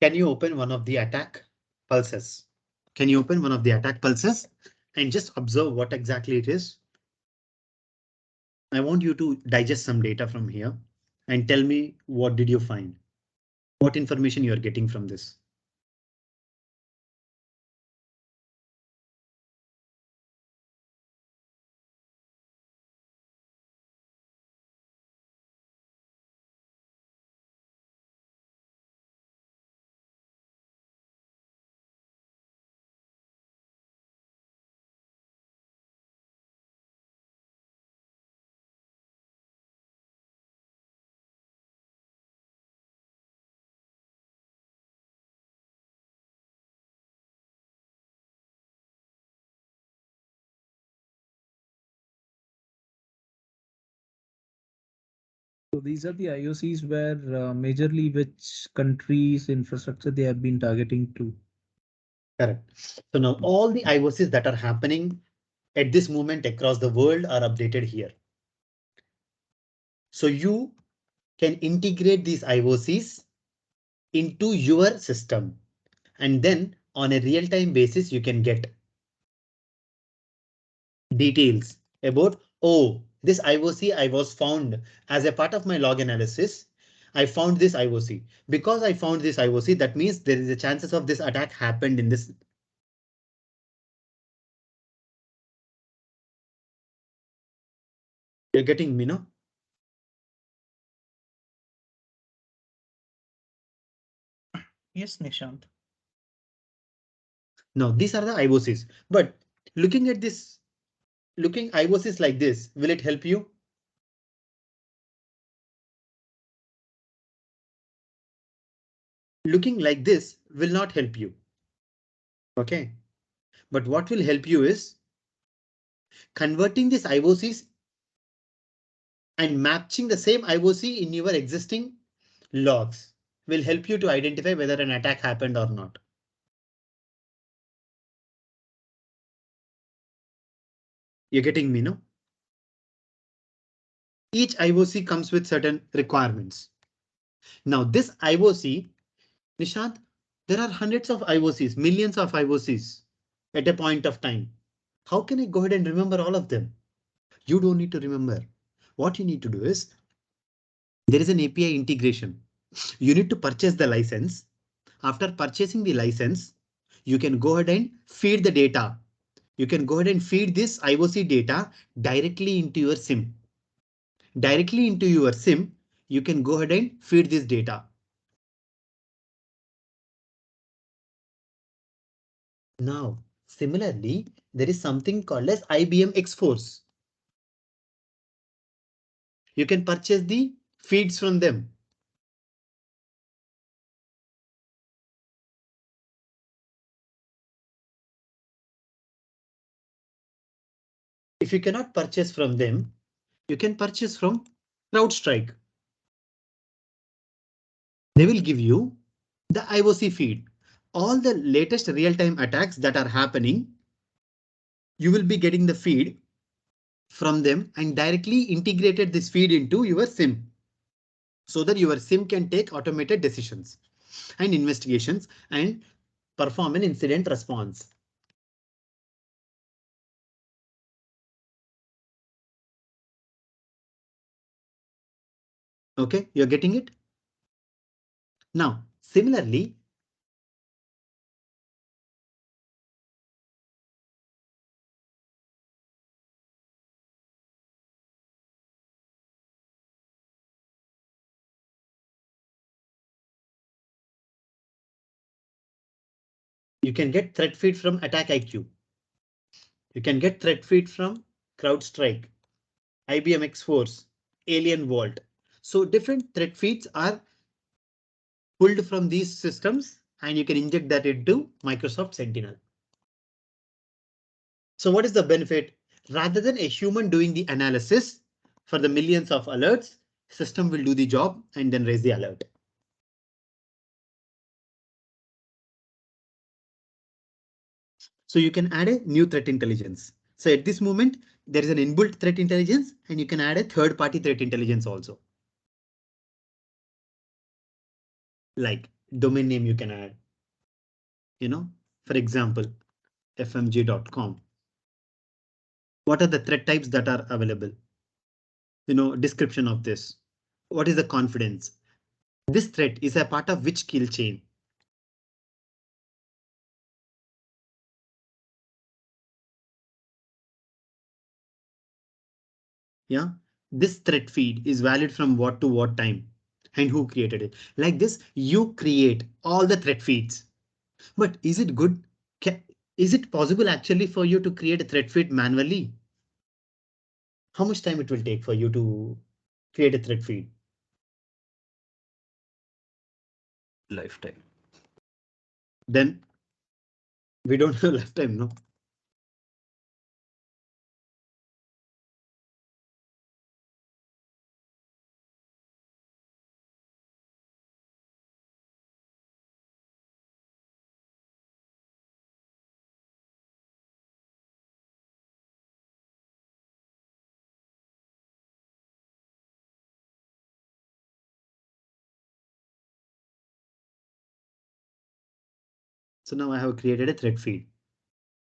Can you open one of the attack pulses? Can you open one of the attack pulses and just observe what exactly it is? I want you to digest some data from here and tell me what did you find? What information you are getting from this? So these are the IOCs where majorly which countries' infrastructure they have been targeting to. Correct. So now all the IOCs that are happening at this moment across the world are updated here. So you can integrate these IOCs into your system, and then on a real-time basis, you can get details about, oh, this IOC I was found as a part of my log analysis. I found this IOC. Because I found this IOC, that means there is a chances of this attack happened in this. You're getting me, no? Yes, Nishant. No, these are the IOCs. But looking at this, looking IOCs like this, will it help you? Looking like this will not help you. OK, but what will help you is converting these IOCs and matching the same IOC in your existing logs will help you to identify whether an attack happened or not. You're getting me, no? Each IOC comes with certain requirements. Now this IOC, Nishant, there are hundreds of IOCs, millions of IOCs at a point of time. How can I go ahead and remember all of them? You don't need to remember. What you need to do is there is an API integration. You need to purchase the license. After purchasing the license, you can go ahead and feed the data. You can go ahead and feed this IOC data directly into your SIM. Directly into your SIM, you can go ahead and feed this data. Now, similarly, there is something called as IBM X-Force. You can purchase the feeds from them. If you cannot purchase from them, you can purchase from CrowdStrike. They will give you the IOC feed. All the latest real-time attacks that are happening, you will be getting the feed from them and directly integrated this feed into your SIM so that your SIM can take automated decisions and investigations and perform an incident response. OK, you're getting it? Now, similarly, you can get threat feed from Attack IQ. You can get threat feed from CrowdStrike, IBM X-Force, Alien Vault. So different threat feeds are pulled from these systems and you can inject that into Microsoft Sentinel. So what is the benefit? Rather than a human doing the analysis for the millions of alerts, system will do the job and then raise the alert. So you can add a new threat intelligence. So at this moment, there is an inbuilt threat intelligence and you can add a third-party threat intelligence also. Like domain name you can add, for example, fmg.com. What are the threat types that are available? Description of this. What is the confidence? This threat is a part of which kill chain? Yeah, this threat feed is valid from what to what time and who created it. Like this, you create all the threat feeds. But is it good? Is it possible actually for you to create a threat feed manually? How much time it will take for you to create a threat feed? Lifetime. Then we don't have lifetime, no? So now I have created a thread feed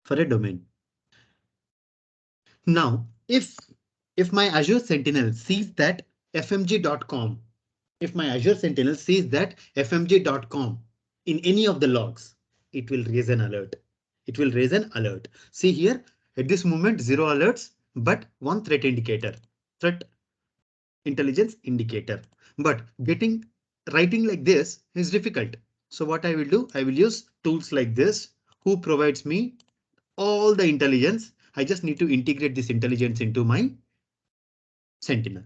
for a domain. Now, if my Azure Sentinel sees that fmg.com, if my Azure Sentinel sees that fmg.com in any of the logs, it will raise an alert. It will raise an alert. See here, at this moment, 0 alerts, but 1 threat indicator, threat intelligence indicator. But writing like this is difficult. So what I will do, I will use tools like this, who provides me all the intelligence. I just need to integrate this intelligence into my Sentinel.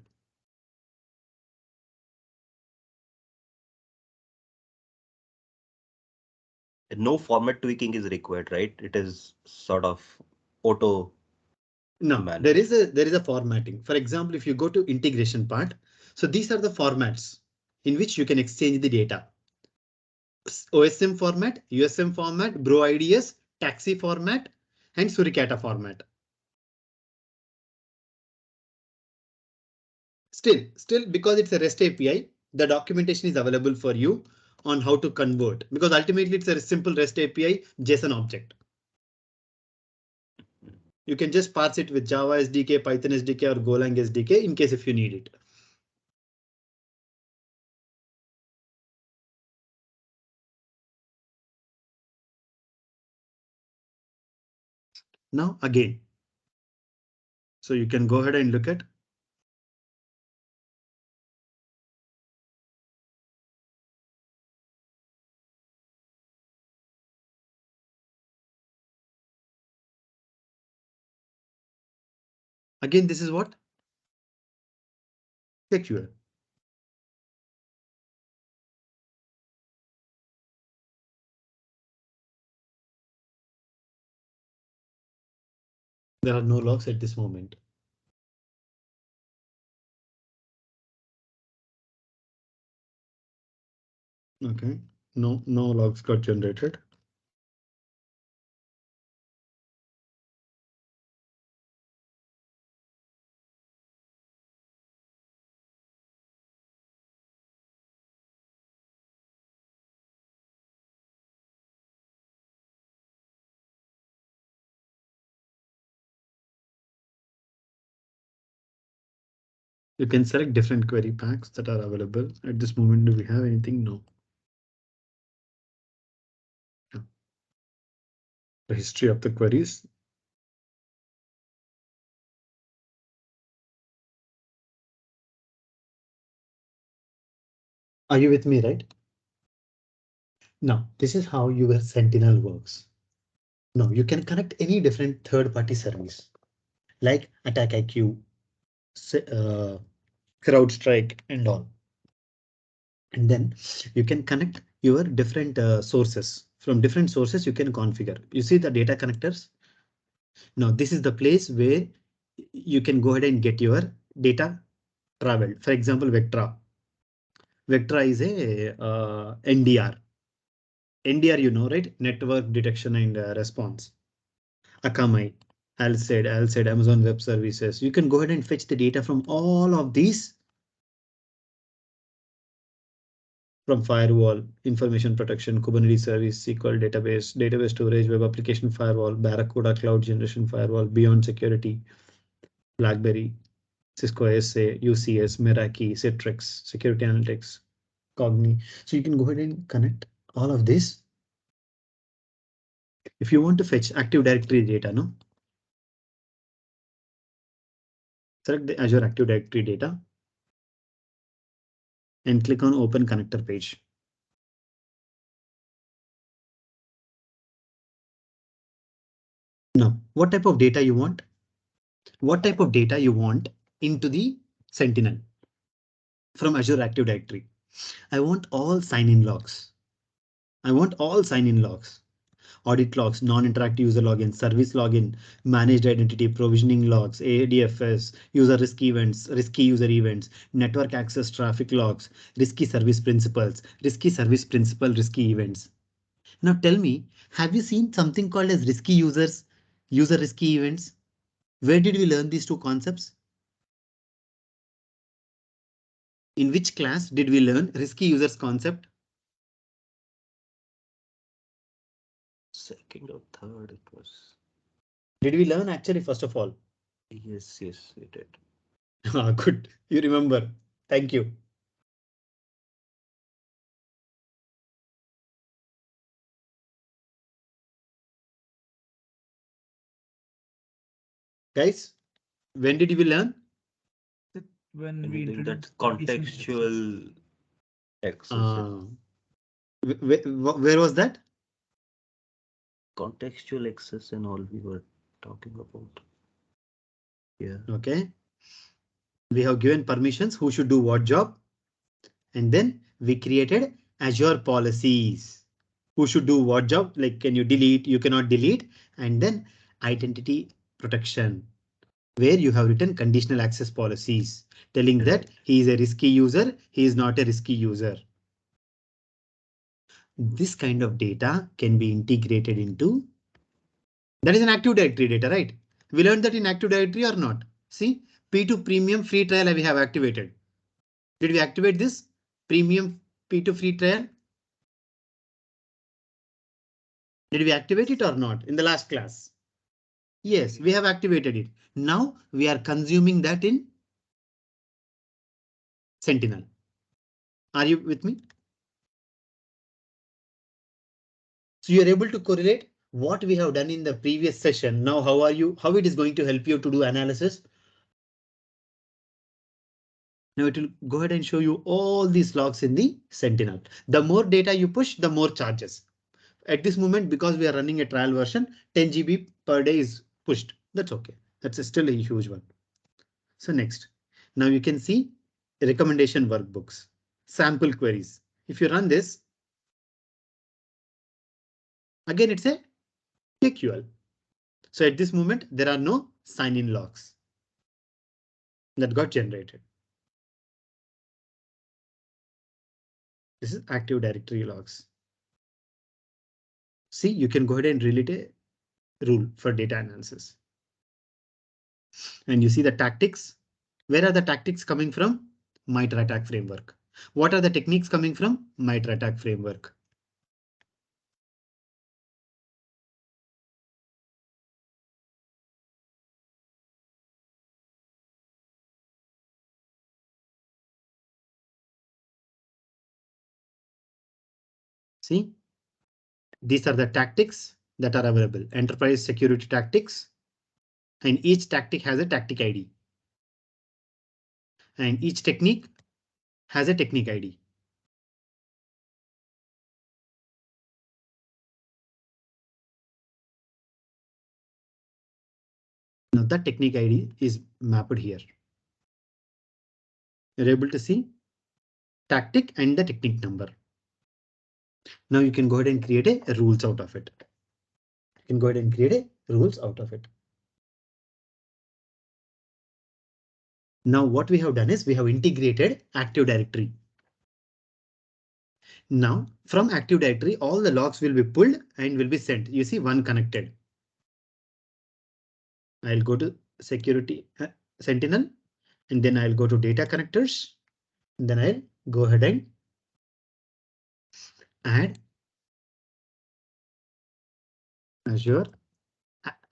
No format tweaking is required, right? It is sort of auto. No, there is a formatting. For example, if you go to integration part, so these are the formats in which you can exchange the data. OSM format, USM format, Bro IDS, taxi format, and Suricata format. Still, because it's a REST API, the documentation is available for you on how to convert, because ultimately it's a simple REST API JSON object. You can just parse it with Java SDK, Python SDK, or Golang SDK in case if you need it. Now again, so you can go ahead and look at. Again, this is what? Secure. There are no logs at this moment. Okay, no logs got generated. You can select different query packs that are available at this moment. Do we have anything? No. The history of the queries. Are you with me, right? Now, this is how your Sentinel works. Now, you can connect any different third-party service like AttackIQ, CrowdStrike, and all. And then you can connect your different sources. From different sources, you can configure. You see the data connectors? Now, this is the place where you can go ahead and get your data traveled. For example, Vectra. Vectra is a NDR. NDR, you know, right? Network detection and response. Akamai, Alcid, Amazon Web Services. You can go ahead and fetch the data from all of these. From firewall, information protection, Kubernetes service, SQL database storage, web application firewall, Barracuda cloud generation firewall, beyond security, BlackBerry, Cisco SA, UCS, Meraki, Citrix, security analytics, Cogni. So you can go ahead and connect all of this. If you want to fetch Active Directory data, no? Select the Azure Active Directory data and click on Open Connector page. Now, what type of data you want? What type of data you want into the Sentinel from Azure Active Directory? I want all sign-in logs. Audit logs, non-interactive user login, service login, managed identity, provisioning logs, ADFS, user risk events, risky user events, network access traffic logs, risky service principal, risky events. Now tell me, have you seen something called as risky users, user risky events? Where did we learn these two concepts? In which class did we learn risky users concept? second or third it was. Did we learn actually first of all? Yes, yes, we did. Good, you remember. Thank you. Guys, when did we learn? When When we you're doing that introduced conditional access. contextual access. Where was that? Contextual access and all we were talking about. Yeah. Okay. We have given permissions who should do what job. And then we created Azure policies. Who should do what job? Like, can you delete? You cannot delete. And then identity protection, where you have written conditional access policies telling that he is a risky user, he is not a risky user. This kind of data can be integrated into. That is an Active Directory data, right? We learned that in Active Directory or not? See, P2 premium free trial we have activated. Did we activate this premium P2 free trial? Did we activate it or not in the last class? Yes, we have activated it. Now we are consuming that in Sentinel. Are you with me? So you are able to correlate what we have done in the previous session. Now, how it is going to help you to do analysis? Now it will go ahead and show you all these logs in the Sentinel. The more data you push, the more charges. At this moment, because we are running a trial version, 10 GB per day is pushed. That's okay. That's still a huge one. So next, now you can see recommendation workbooks, sample queries. If you run this, again, it's a SQL. So at this moment, there are no sign-in logs that got generated. This is Active Directory logs. See, you can go ahead and relate a rule for data analysis. And you see the tactics. Where are the tactics coming from? MITRE ATT&CK framework. What are the techniques coming from? MITRE ATT&CK framework. See, these are the tactics that are available. Enterprise security tactics. And each tactic has a tactic ID. And each technique has a technique ID. Now that technique ID is mapped here. You're able to see tactic and the technique number. Now you can go ahead and create a rules out of it. You can go ahead and create a rules out of it. Now what we have done is we have integrated Active Directory. Now from Active Directory, all the logs will be pulled and will be sent. You see one connected. I'll go to security Sentinel and then I'll go to data connectors. Then I'll go ahead and add Azure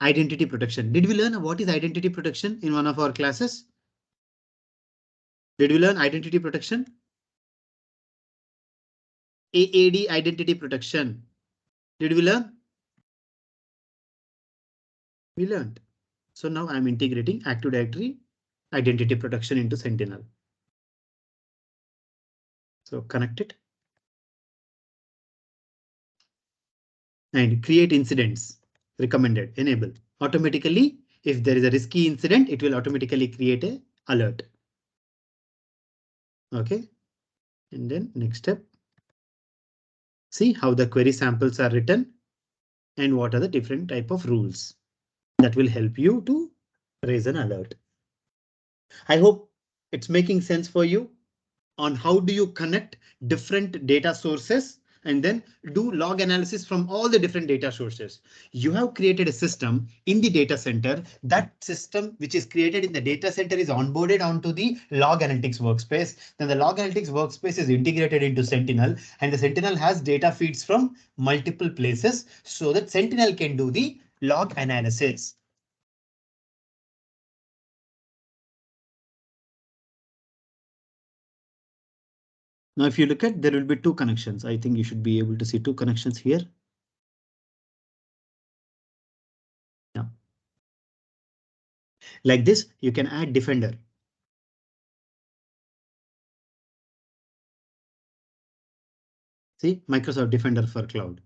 identity protection. Did we learn what is identity protection in one of our classes? Did we learn identity protection? AAD identity protection. Did we learn? We learned. So now I'm integrating Active Directory identity protection into Sentinel. So connect it. And create incidents. Recommended. Enable. Automatically, if there is a risky incident, it will automatically create a alert. Okay. And then next step. See how the query samples are written and what are the different type of rules that will help you to raise an alert. I hope it's making sense for you on how do you connect different data sources and then do log analysis from all the different data sources. You have created a system in the data center. That system which is created in the data center is onboarded onto the log analytics workspace. Then the log analytics workspace is integrated into Sentinel, and the Sentinel has data feeds from multiple places so that Sentinel can do the log analysis. Now, if you look at, there will be two connections. I think you should be able to see two connections here. Yeah. Like this, you can add Defender. See, Microsoft Defender for Cloud.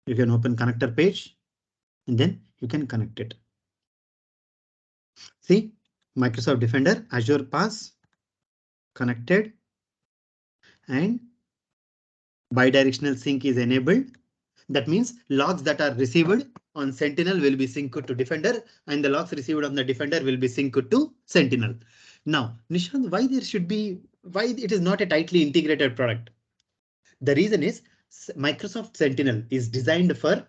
You can open connector page and then you can connect it. See, Microsoft Defender, Azure Pass, connected, and bidirectional sync is enabled. That means logs that are received on Sentinel will be synced to Defender, and the logs received on the Defender will be synced to Sentinel. Now, Nishant, why it is not a tightly integrated product? The reason is Microsoft Sentinel is designed for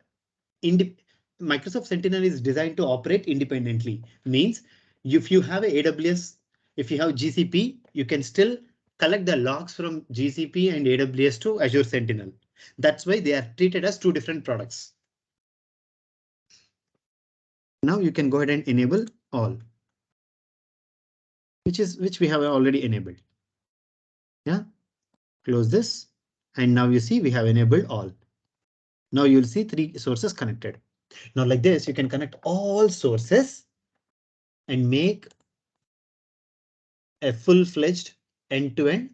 Microsoft Sentinel is designed to operate independently. Means if you have a AWS, if you have GCP, you can still collect the logs from GCP and AWS to Azure Sentinel. That's why they are treated as two different products. Now you can go ahead and enable all, which we have already enabled. Yeah, close this, and now you see we have enabled all. Now you'll see 3 sources connected. Now like this, you can connect all sources and make a full-fledged end-to-end.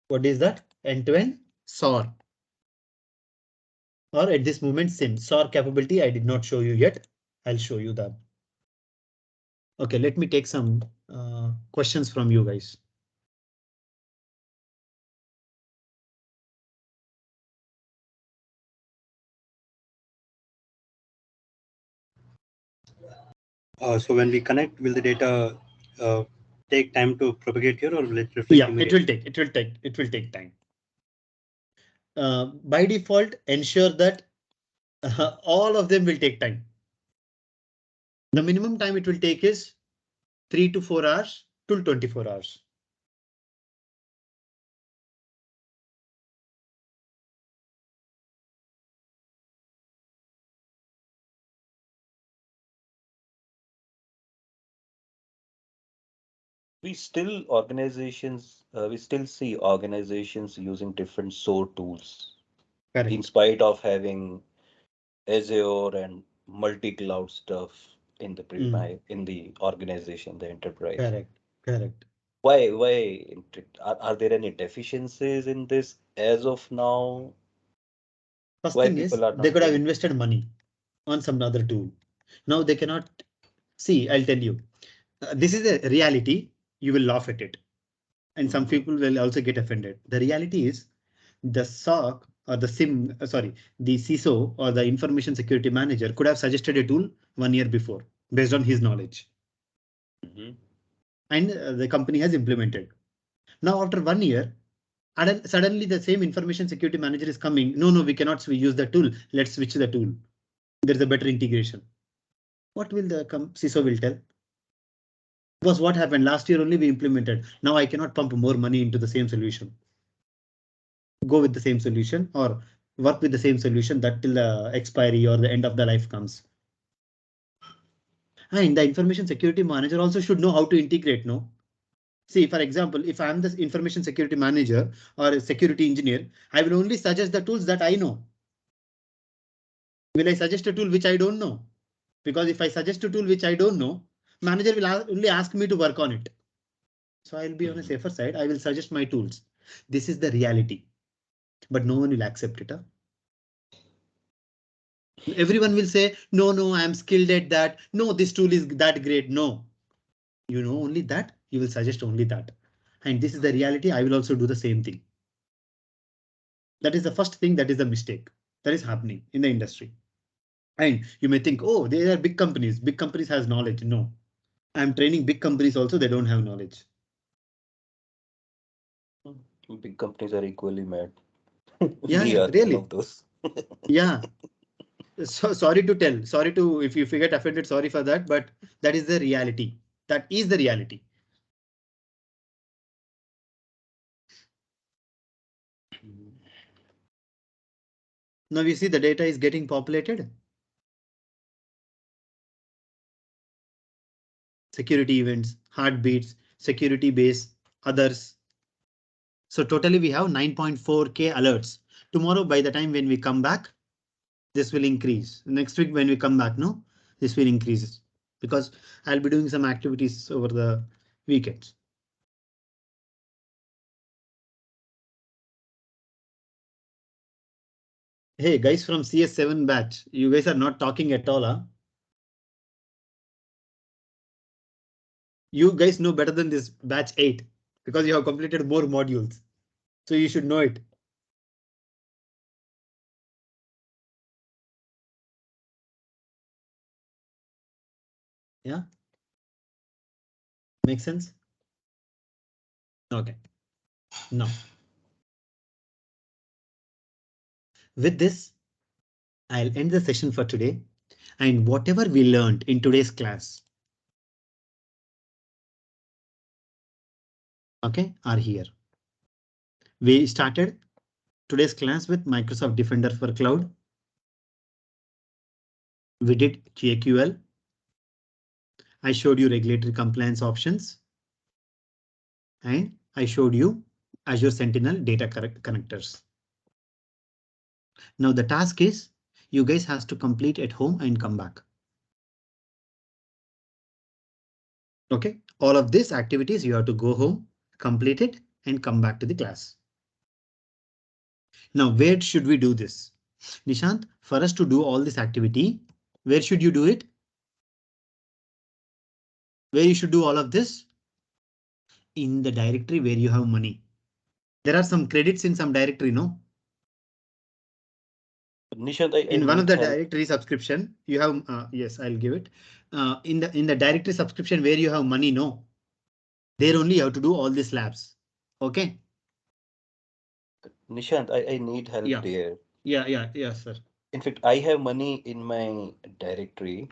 What is that? End-to-end SOAR. Or at this moment, SIM. SOAR capability I did not show you yet. I'll show you that. Okay, let me take some questions from you guys. So when we connect, will the data take time to propagate here, or will it reflect? Yeah, it will take time. By default, ensure that all of them will take time. The minimum time it will take is 3 to 4 hours to 24 hours. We still see organizations using different SOAR tools. Correct. In spite of having Azure and multi-cloud stuff in the organization, the enterprise. Correct. Why are there any deficiencies in this as of now? First Why thing is people are they not could have doing- invested money on some other tool. Now they cannot see. I'll tell you, this is a reality. You will laugh at it, and some people will also get offended. The reality is the SOC or the the CISO or the information security manager could have suggested a tool 1 year before based on his knowledge. And the company has implemented. Now after 1 year, and suddenly the same information security manager is coming. No, we cannot use the tool. Let's switch the tool. There's a better integration. What will the CISO will tell? Was what happened last year only we implemented. Now I cannot pump more money into the same solution. Go with the same solution or work with the same solution that till the expiry or the end of the life comes. And the information security manager also should know how to integrate. No. See, for example, if I'm the information security manager or a security engineer, I will only suggest the tools that I know. Will I suggest a tool which I don't know? Because if I suggest a tool which I don't know, manager will only ask me to work on it. So I'll be on a safer side. I will suggest my tools. This is the reality, but no one will accept it. Huh? Everyone will say, no, I am skilled at that. No, this tool is that great. No, you know only that. You will suggest only that. And this is the reality. I will also do the same thing. That is the first thing. That is the mistake that is happening in the industry. And you may think, oh, they are big companies. Big companies has knowledge. No, I'm training big companies also. They don't have knowledge. Big companies are equally mad. Yeah, We yeah, are one really. of those. Yeah. So sorry to tell, sorry to if you get offended, sorry for that, but that is the reality. That is the reality. Now you see the data is getting populated. Security events, heartbeats, security base, others. So totally we have 9.4K alerts. Tomorrow by the time when we come back, this will increase. Next week when we come back, no, this will increase because I'll be doing some activities over the weekends. Hey guys from CS7 batch, you guys are not talking at all, huh? You guys know better than this batch 8 because you have completed more modules. So you should know it. Yeah. Make sense? Okay. Now. With this, I'll end the session for today. And whatever we learned in today's class, okay, are here. We started today's class with Microsoft Defender for Cloud. We did KQL. I showed you regulatory compliance options. And I showed you Azure Sentinel data connectors. Now the task is you guys have to complete at home and come back. OK, all of these activities you have to go home, complete it and come back to the class. Now, where should we do this? Nishant, for us to do all this activity, where should you do it? Where you should do all of this? In the directory where you have money. There are some credits in some directory, no? Nishant, In one of need the help. directory subscription, you have yes, I'll give it. In the directory subscription where you have money, no? There only you have to do all these labs. OK. Nishant, I need help Yeah. there. Yeah, sir. In fact, I have money in my directory.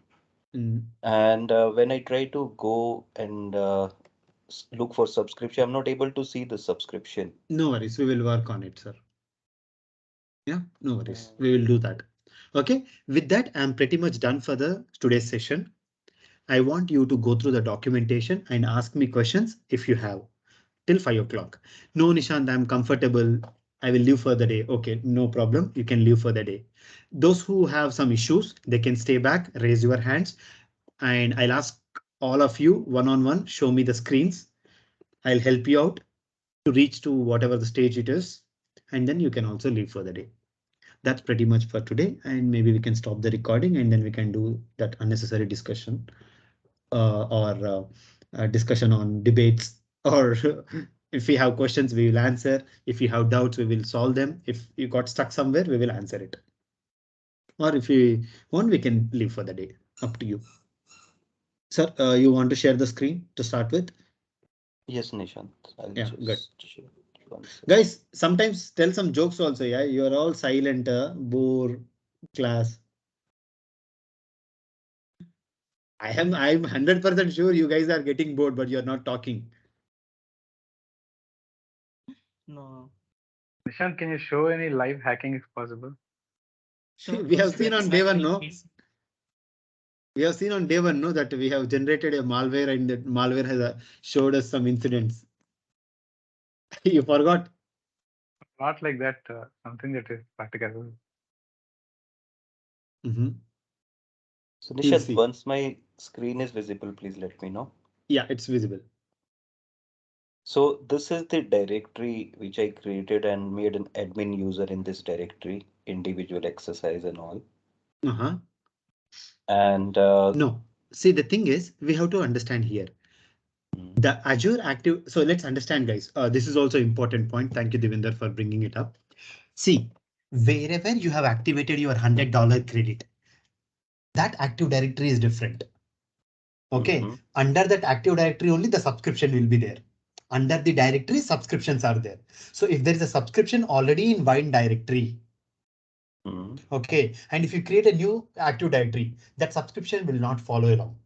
Mm. And when I try to go and look for subscription, I'm not able to see the subscription. No worries, we will work on it, sir. Yeah, no worries, we will do that. OK, with that, I'm pretty much done for the today's session. I want you to go through the documentation and ask me questions if you have till 5 o'clock. No, Nishant, I'm comfortable. I will leave for the day. OK, no problem. You can leave for the day. Those who have some issues, they can stay back, raise your hands, and I'll ask all of you one-on-one, show me the screens. I'll help you out to reach to whatever the stage it is, and then you can also leave for the day. That's pretty much for today, and maybe we can stop the recording and then we can do that unnecessary discussion or discussion on debates, or if we have questions, we will answer. If you have doubts, we will solve them. If you got stuck somewhere, we will answer it. Or if you want, we can leave for the day. Up to you. Sir, you want to share the screen to start with? Yes, Nishant. I'll Yeah, good. share it once. Guys, sometimes tell some jokes also. Yeah, you're all silent, bore class. I'm 100% sure you guys are getting bored, but you're not talking. No. Nishant, can you show any live hacking if possible? So We have seen on day one, no? please. We have seen on day one, no, that we have generated a malware and that malware has showed us some incidents. You forgot? Not like that, something that is practical. So Nishant, once my screen is visible, please let me know. Yeah, it's visible. So this is the directory which I created and made an admin user in this directory, individual exercise and all. And no, see, the thing is, we have to understand here. The Azure Active. So let's understand, guys. This is also important point. Thank you, Devinder, for bringing it up. See, wherever you have activated your $100 credit, that Active Directory is different. OK, under that Active Directory only the subscription will be there. Under the directory, subscriptions are there. So if there is a subscription already in one directory, okay, and if you create a new active directory, that subscription will not follow along.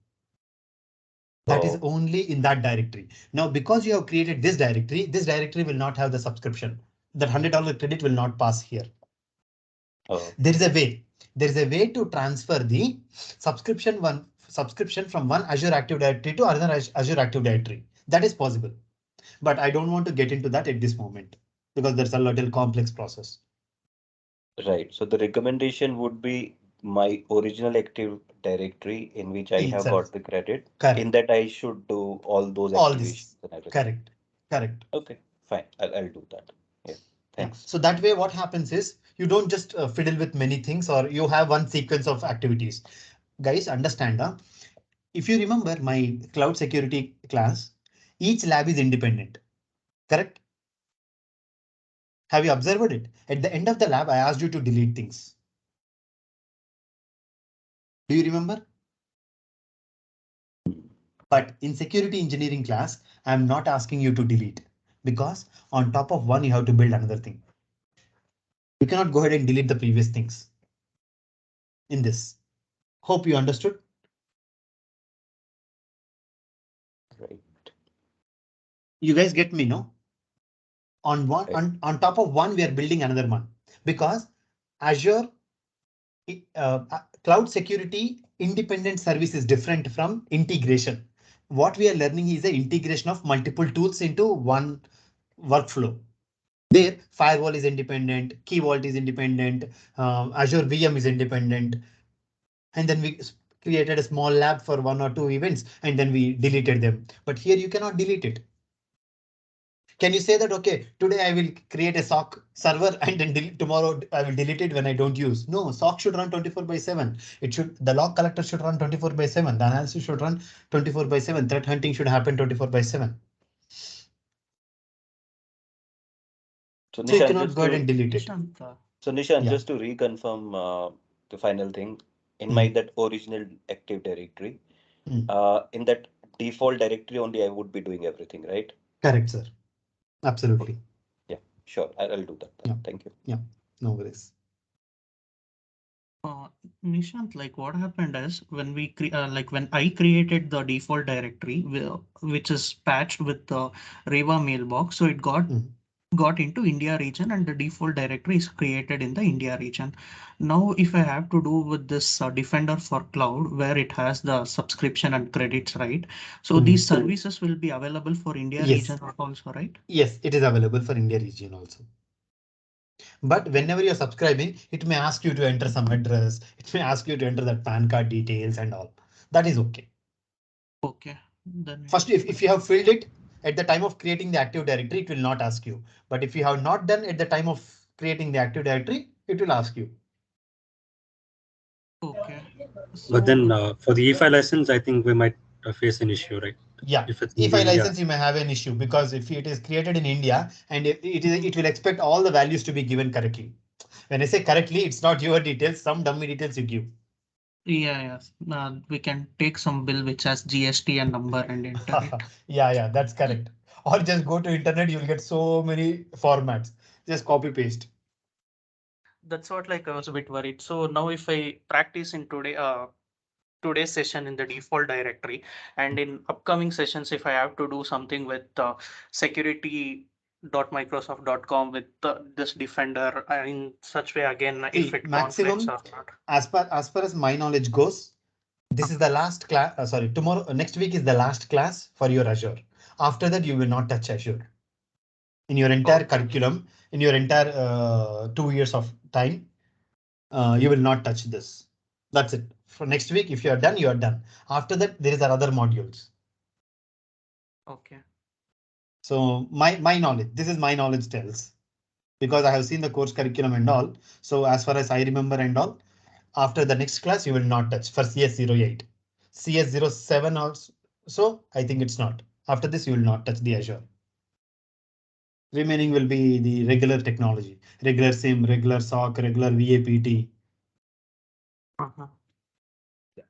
That is only in that directory. Now, because you have created this directory will not have the subscription. That $100 credit will not pass here. There is a way. There is a way to transfer the subscription from one Azure Active Directory to another Azure Active Directory. That is possible, but I don't want to get into that at this moment because there's a little complex process. Right. So the recommendation would be my original Active Directory in which I have got the credit. Correct. In that I should do all those activations and everything. Correct. Okay, fine. I'll do that. Yeah. Thanks. Yeah. So that way, what happens is you don't just fiddle with many things, or you have one sequence of activities. Guys, understand, if you remember my cloud security class, each lab is independent, correct? Have you observed it? At the end of the lab, I asked you to delete things. Do you remember? But in security engineering class, I'm not asking you to delete, because on top of one, you have to build another thing. You cannot go ahead and delete the previous things in this. Hope you understood. Right. You guys get me, no? On one, on top of one, we are building another one, because Azure cloud security independent service is different from integration. What we are learning is the integration of multiple tools into one workflow. There, firewall is independent, Key Vault is independent, Azure VM is independent, and then we created a small lab for 1 or 2 events, and then we deleted them. But here you cannot delete it. Can you say that, okay, today I will create a SOC server and then tomorrow I will delete it when I don't use? No, SOC should run 24/7. It should, the log collector should run 24/7. The analysis should run 24/7. Threat hunting should happen 24/7. So you cannot go ahead and delete it. So Nishant, just to reconfirm the final thing, in my that original Active Directory, in that default directory only I would be doing everything, right? Correct, sir. Absolutely. Yeah, sure. I'll do that. Yeah. Thank you. Yeah, no worries. Nishant, like what happened is when we when I created the default directory, which is patched with the Reva mailbox, so it got into India region and the default directory is created in the India region. Now, if I have to do with this Defender for Cloud, where it has the subscription and credits, right? So these services will be available for India region also, right? Yes, it is available for India region also. But whenever you're subscribing, it may ask you to enter some address. It may ask you to enter that PAN card details and all. That is okay. Okay. Then first, if you have filled it at the time of creating the Active Directory, it will not ask you. But if you have not done at the time of creating the Active Directory, it will ask you. Okay. So, but then for the EFI license, I think we might face an issue, right? Yeah, if EFI license, you may have an issue because if it is created in India and it will expect all the values to be given correctly. When I say correctly, it's not your details, some dummy details you give. Yeah, we can take some bill which has GST and number and enter it. Yeah, that's correct. Or just go to internet, you'll get so many formats. Just copy paste. That's what like I was a bit worried. So now if I practice in today's session in the default directory and in upcoming sessions, if I have to do something with security.microsoft.com with this defender in such way again, if it maximum conflicts or not. As far as my knowledge goes, this is the last class. Sorry, tomorrow, next week is the last class for your Azure. After that, you will not touch Azure. In your entire curriculum, in your entire 2 years of time, you will not touch this. That's it. For next week, if you are done, you are done. After that, there is other modules. Okay. So my knowledge, this is my knowledge tells, because I have seen the course curriculum and all. So as far as I remember and all, after the next class, you will not touch for CS08. CS07 also, so I think it's not. After this, you will not touch the Azure. Remaining will be the regular technology, regular SIM, regular SOC, regular VAPT.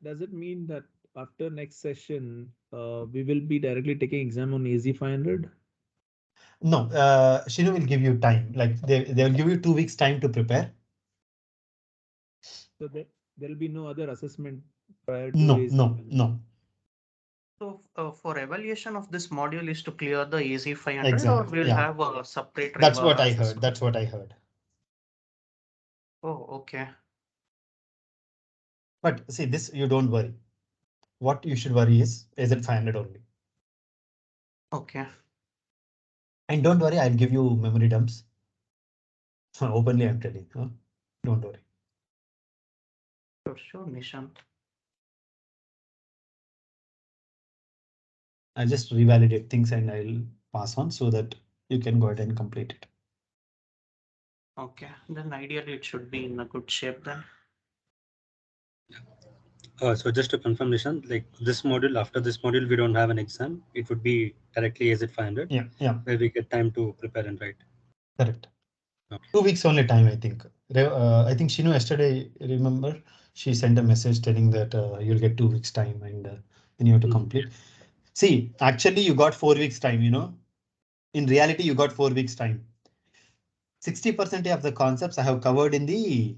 Does it mean that after next session, we will be directly taking exam on AZ500? No, Shinu will give you time. Like they will give you 2 weeks time to prepare. So there'll be no other assessment prior to No. So for evaluation of this module is to clear the AZ500 Exactly, or we'll yeah. have a separate. That's what I assessment? heard. That's what I heard. Oh, okay. But see, this you don't worry. What you should worry is it 500 only. Okay. And don't worry, I'll give you memory dumps. Openly, I'm telling. Huh? Don't worry. Sure, Nishant. I'll just revalidate things and I'll pass on so that you can go ahead and complete it. Okay, then ideally it should be in a good shape then. So just to confirm, Nishan, like this module, after this module, we don't have an exam. It would be directly AZ500. Yeah. Where we get time to prepare and write. Correct. Okay. 2 weeks only time, I think. I think Shinu yesterday, remember, she sent a message telling that you'll get 2 weeks time and then you have to complete. See, actually you got 4 weeks time, In reality, you got 4 weeks time. 60% of the concepts I have covered in the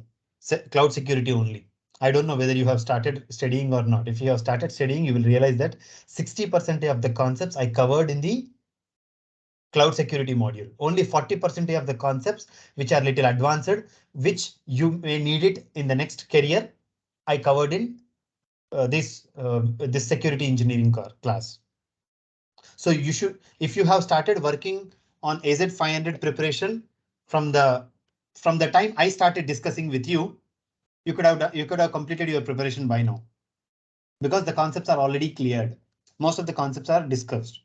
cloud security only. I don't know whether you have started studying or not. If you have started studying, you will realize that 60% of the concepts I covered in the cloud security module. Only 40% of the concepts which are little advanced, which you may need it in the next career, I covered in this security engineering class. So you should, if you have started working on AZ500 preparation from the time I started discussing with you, you could have completed your preparation by now, because the concepts are already cleared. Most of the concepts are discussed.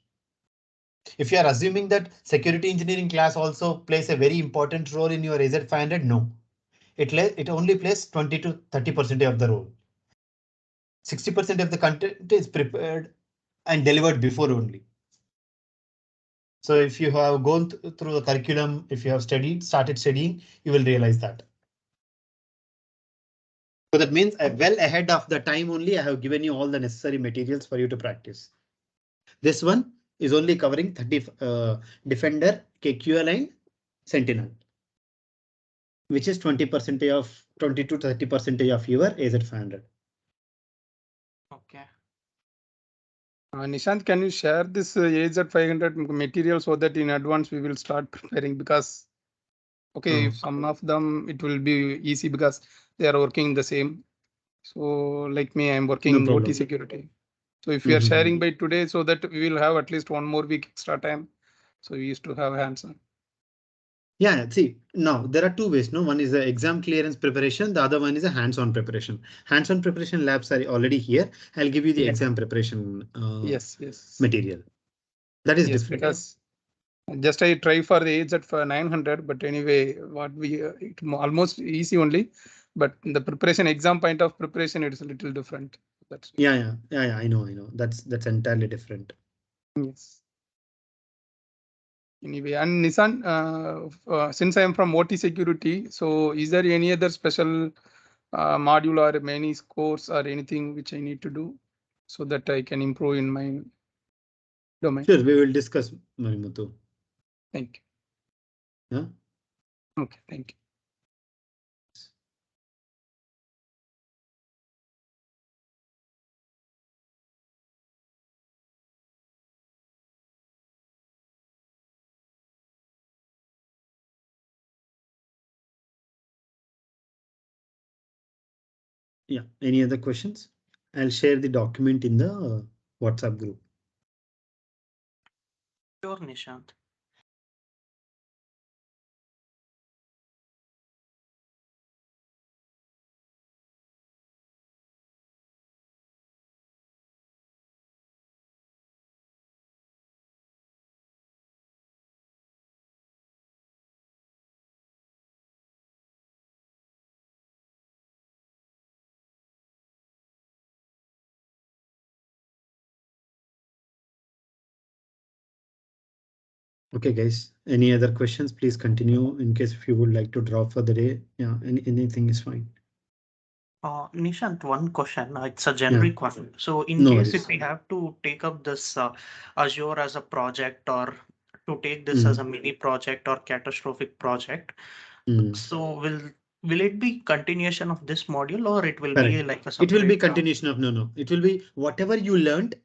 If you are assuming that security engineering class also plays a very important role in your AZ500, no, it only plays 20 to 30% of the role. 60% of the content is prepared and delivered before only. So if you have gone through the curriculum, if you have started studying, you will realize that. So that means well ahead of the time only, I have given you all the necessary materials for you to practice. This one is only covering 30 Defender, KQL and Sentinel, which is 20% of 20 to 30% of your AZ500. Okay. Nishant, can you share this AZ500 material so that in advance we will start preparing? Because okay, some of them it will be easy because they are working the same. So like me, I'm working in OT security. So if we are sharing by today, so that we will have at least 1 more week extra time. So we used to have hands-on. Yeah, see, now there are 2 ways. No, one is the exam clearance preparation. The other one is a hands-on preparation. Hands-on preparation labs are already here. I'll give you the exam preparation yes material. That is different. Because just I try for the AZ for 900, but anyway, what we almost easy only, but the preparation exam point of preparation it is a little different. That's yeah. I know. That's entirely different. Yes. Anyway, and Nissan, since I am from OT security, so is there any other special module or many course or anything which I need to do so that I can improve in my domain? Sure, we will discuss, Marimuthu. Thank you. Yeah. Okay, thank you. Yeah, any other questions? I'll share the document in the WhatsApp group. Sure, Nishant. Okay, guys, any other questions? Please continue in case if you would like to drop for the day. Yeah, anything is fine. Nishant, one question. It's a generic one. So in case if we have to take up this Azure as a project or to take this as a mini project or catastrophic project. So will it be continuation of this module, or it will be like a separate? It will be continuation of no. It will be whatever you learned.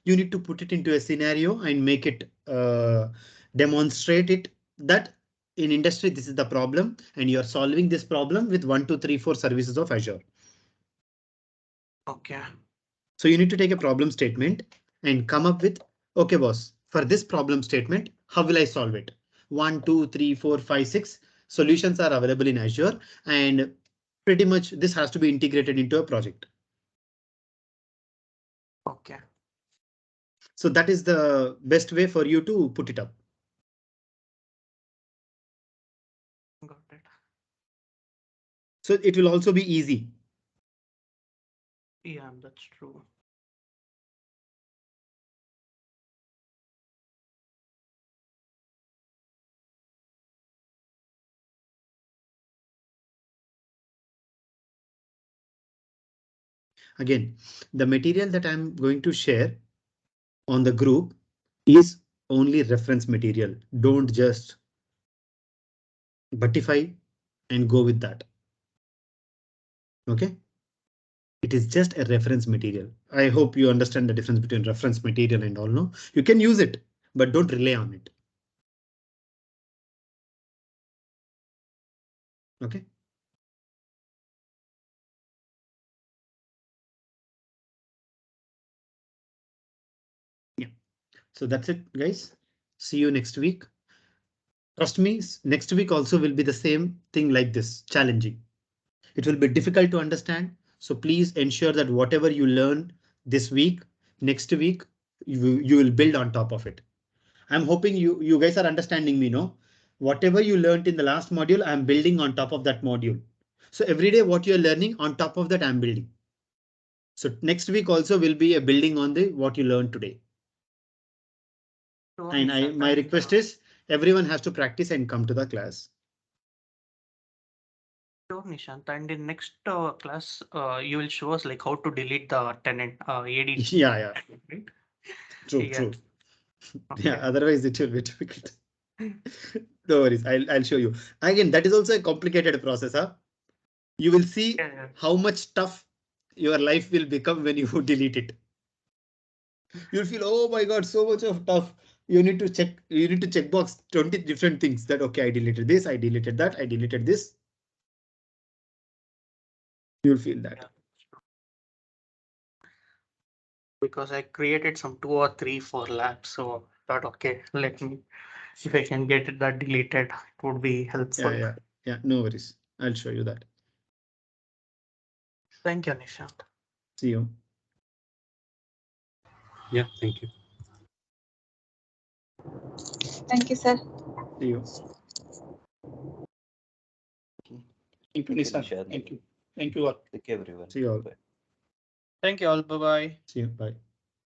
You need to put it into a scenario and make it demonstrate it that in industry this is the problem, and you are solving this problem with 1, 2, 3, 4 services of Azure. Okay. So you need to take a problem statement and come up with, okay, boss, for this problem statement, how will I solve it? 1, 2, 3, 4, 5, 6 solutions are available in Azure, and pretty much this has to be integrated into a project. Okay. So that is the best way for you to put it up. Got it. So it will also be easy. Yeah, that's true. Again, the material that I'm going to share on the group is only reference material. Don't just buttify and go with that. Okay. It is just a reference material. I hope you understand the difference between reference material and all. No, you can use it, but don't rely on it. Okay. Yeah. So that's it, guys. See you next week. Trust me, next week also will be the same thing like this, challenging. It will be difficult to understand. So please ensure that whatever you learn this week, next week, you will build on top of it. I'm hoping you guys are understanding me, no? Whatever you learned in the last module, I'm building on top of that module. So every day what you're learning on top of that, I'm building. So next week also will be a building on the what you learned today. Sure, And my request is everyone has to practice and come to the class. Sure, Nishant. And in next class, you will show us like how to delete the tenant AD. Yeah. Right? True. Okay. Yeah, otherwise it will be difficult. No worries, I'll show you. Again, that is also a complicated process, huh? You will see how much tough your life will become when you delete it. You'll feel, oh my God, so much of tough. You need to check box 20 different things that, okay, I deleted this, I deleted that, I deleted this. You'll feel that. Yeah. Because I created some 2 or 3 for labs, so I thought, okay, let me, if I can get that deleted, it would be helpful. Yeah, no worries. I'll show you that. Thank you, Nishant. See you. Yeah, thank you. Thank you, sir. See you. Thank you, Nishant. Thank you. Thank you all. Thank you, everyone. See you all. Thank you all. Bye-bye. See you. Bye.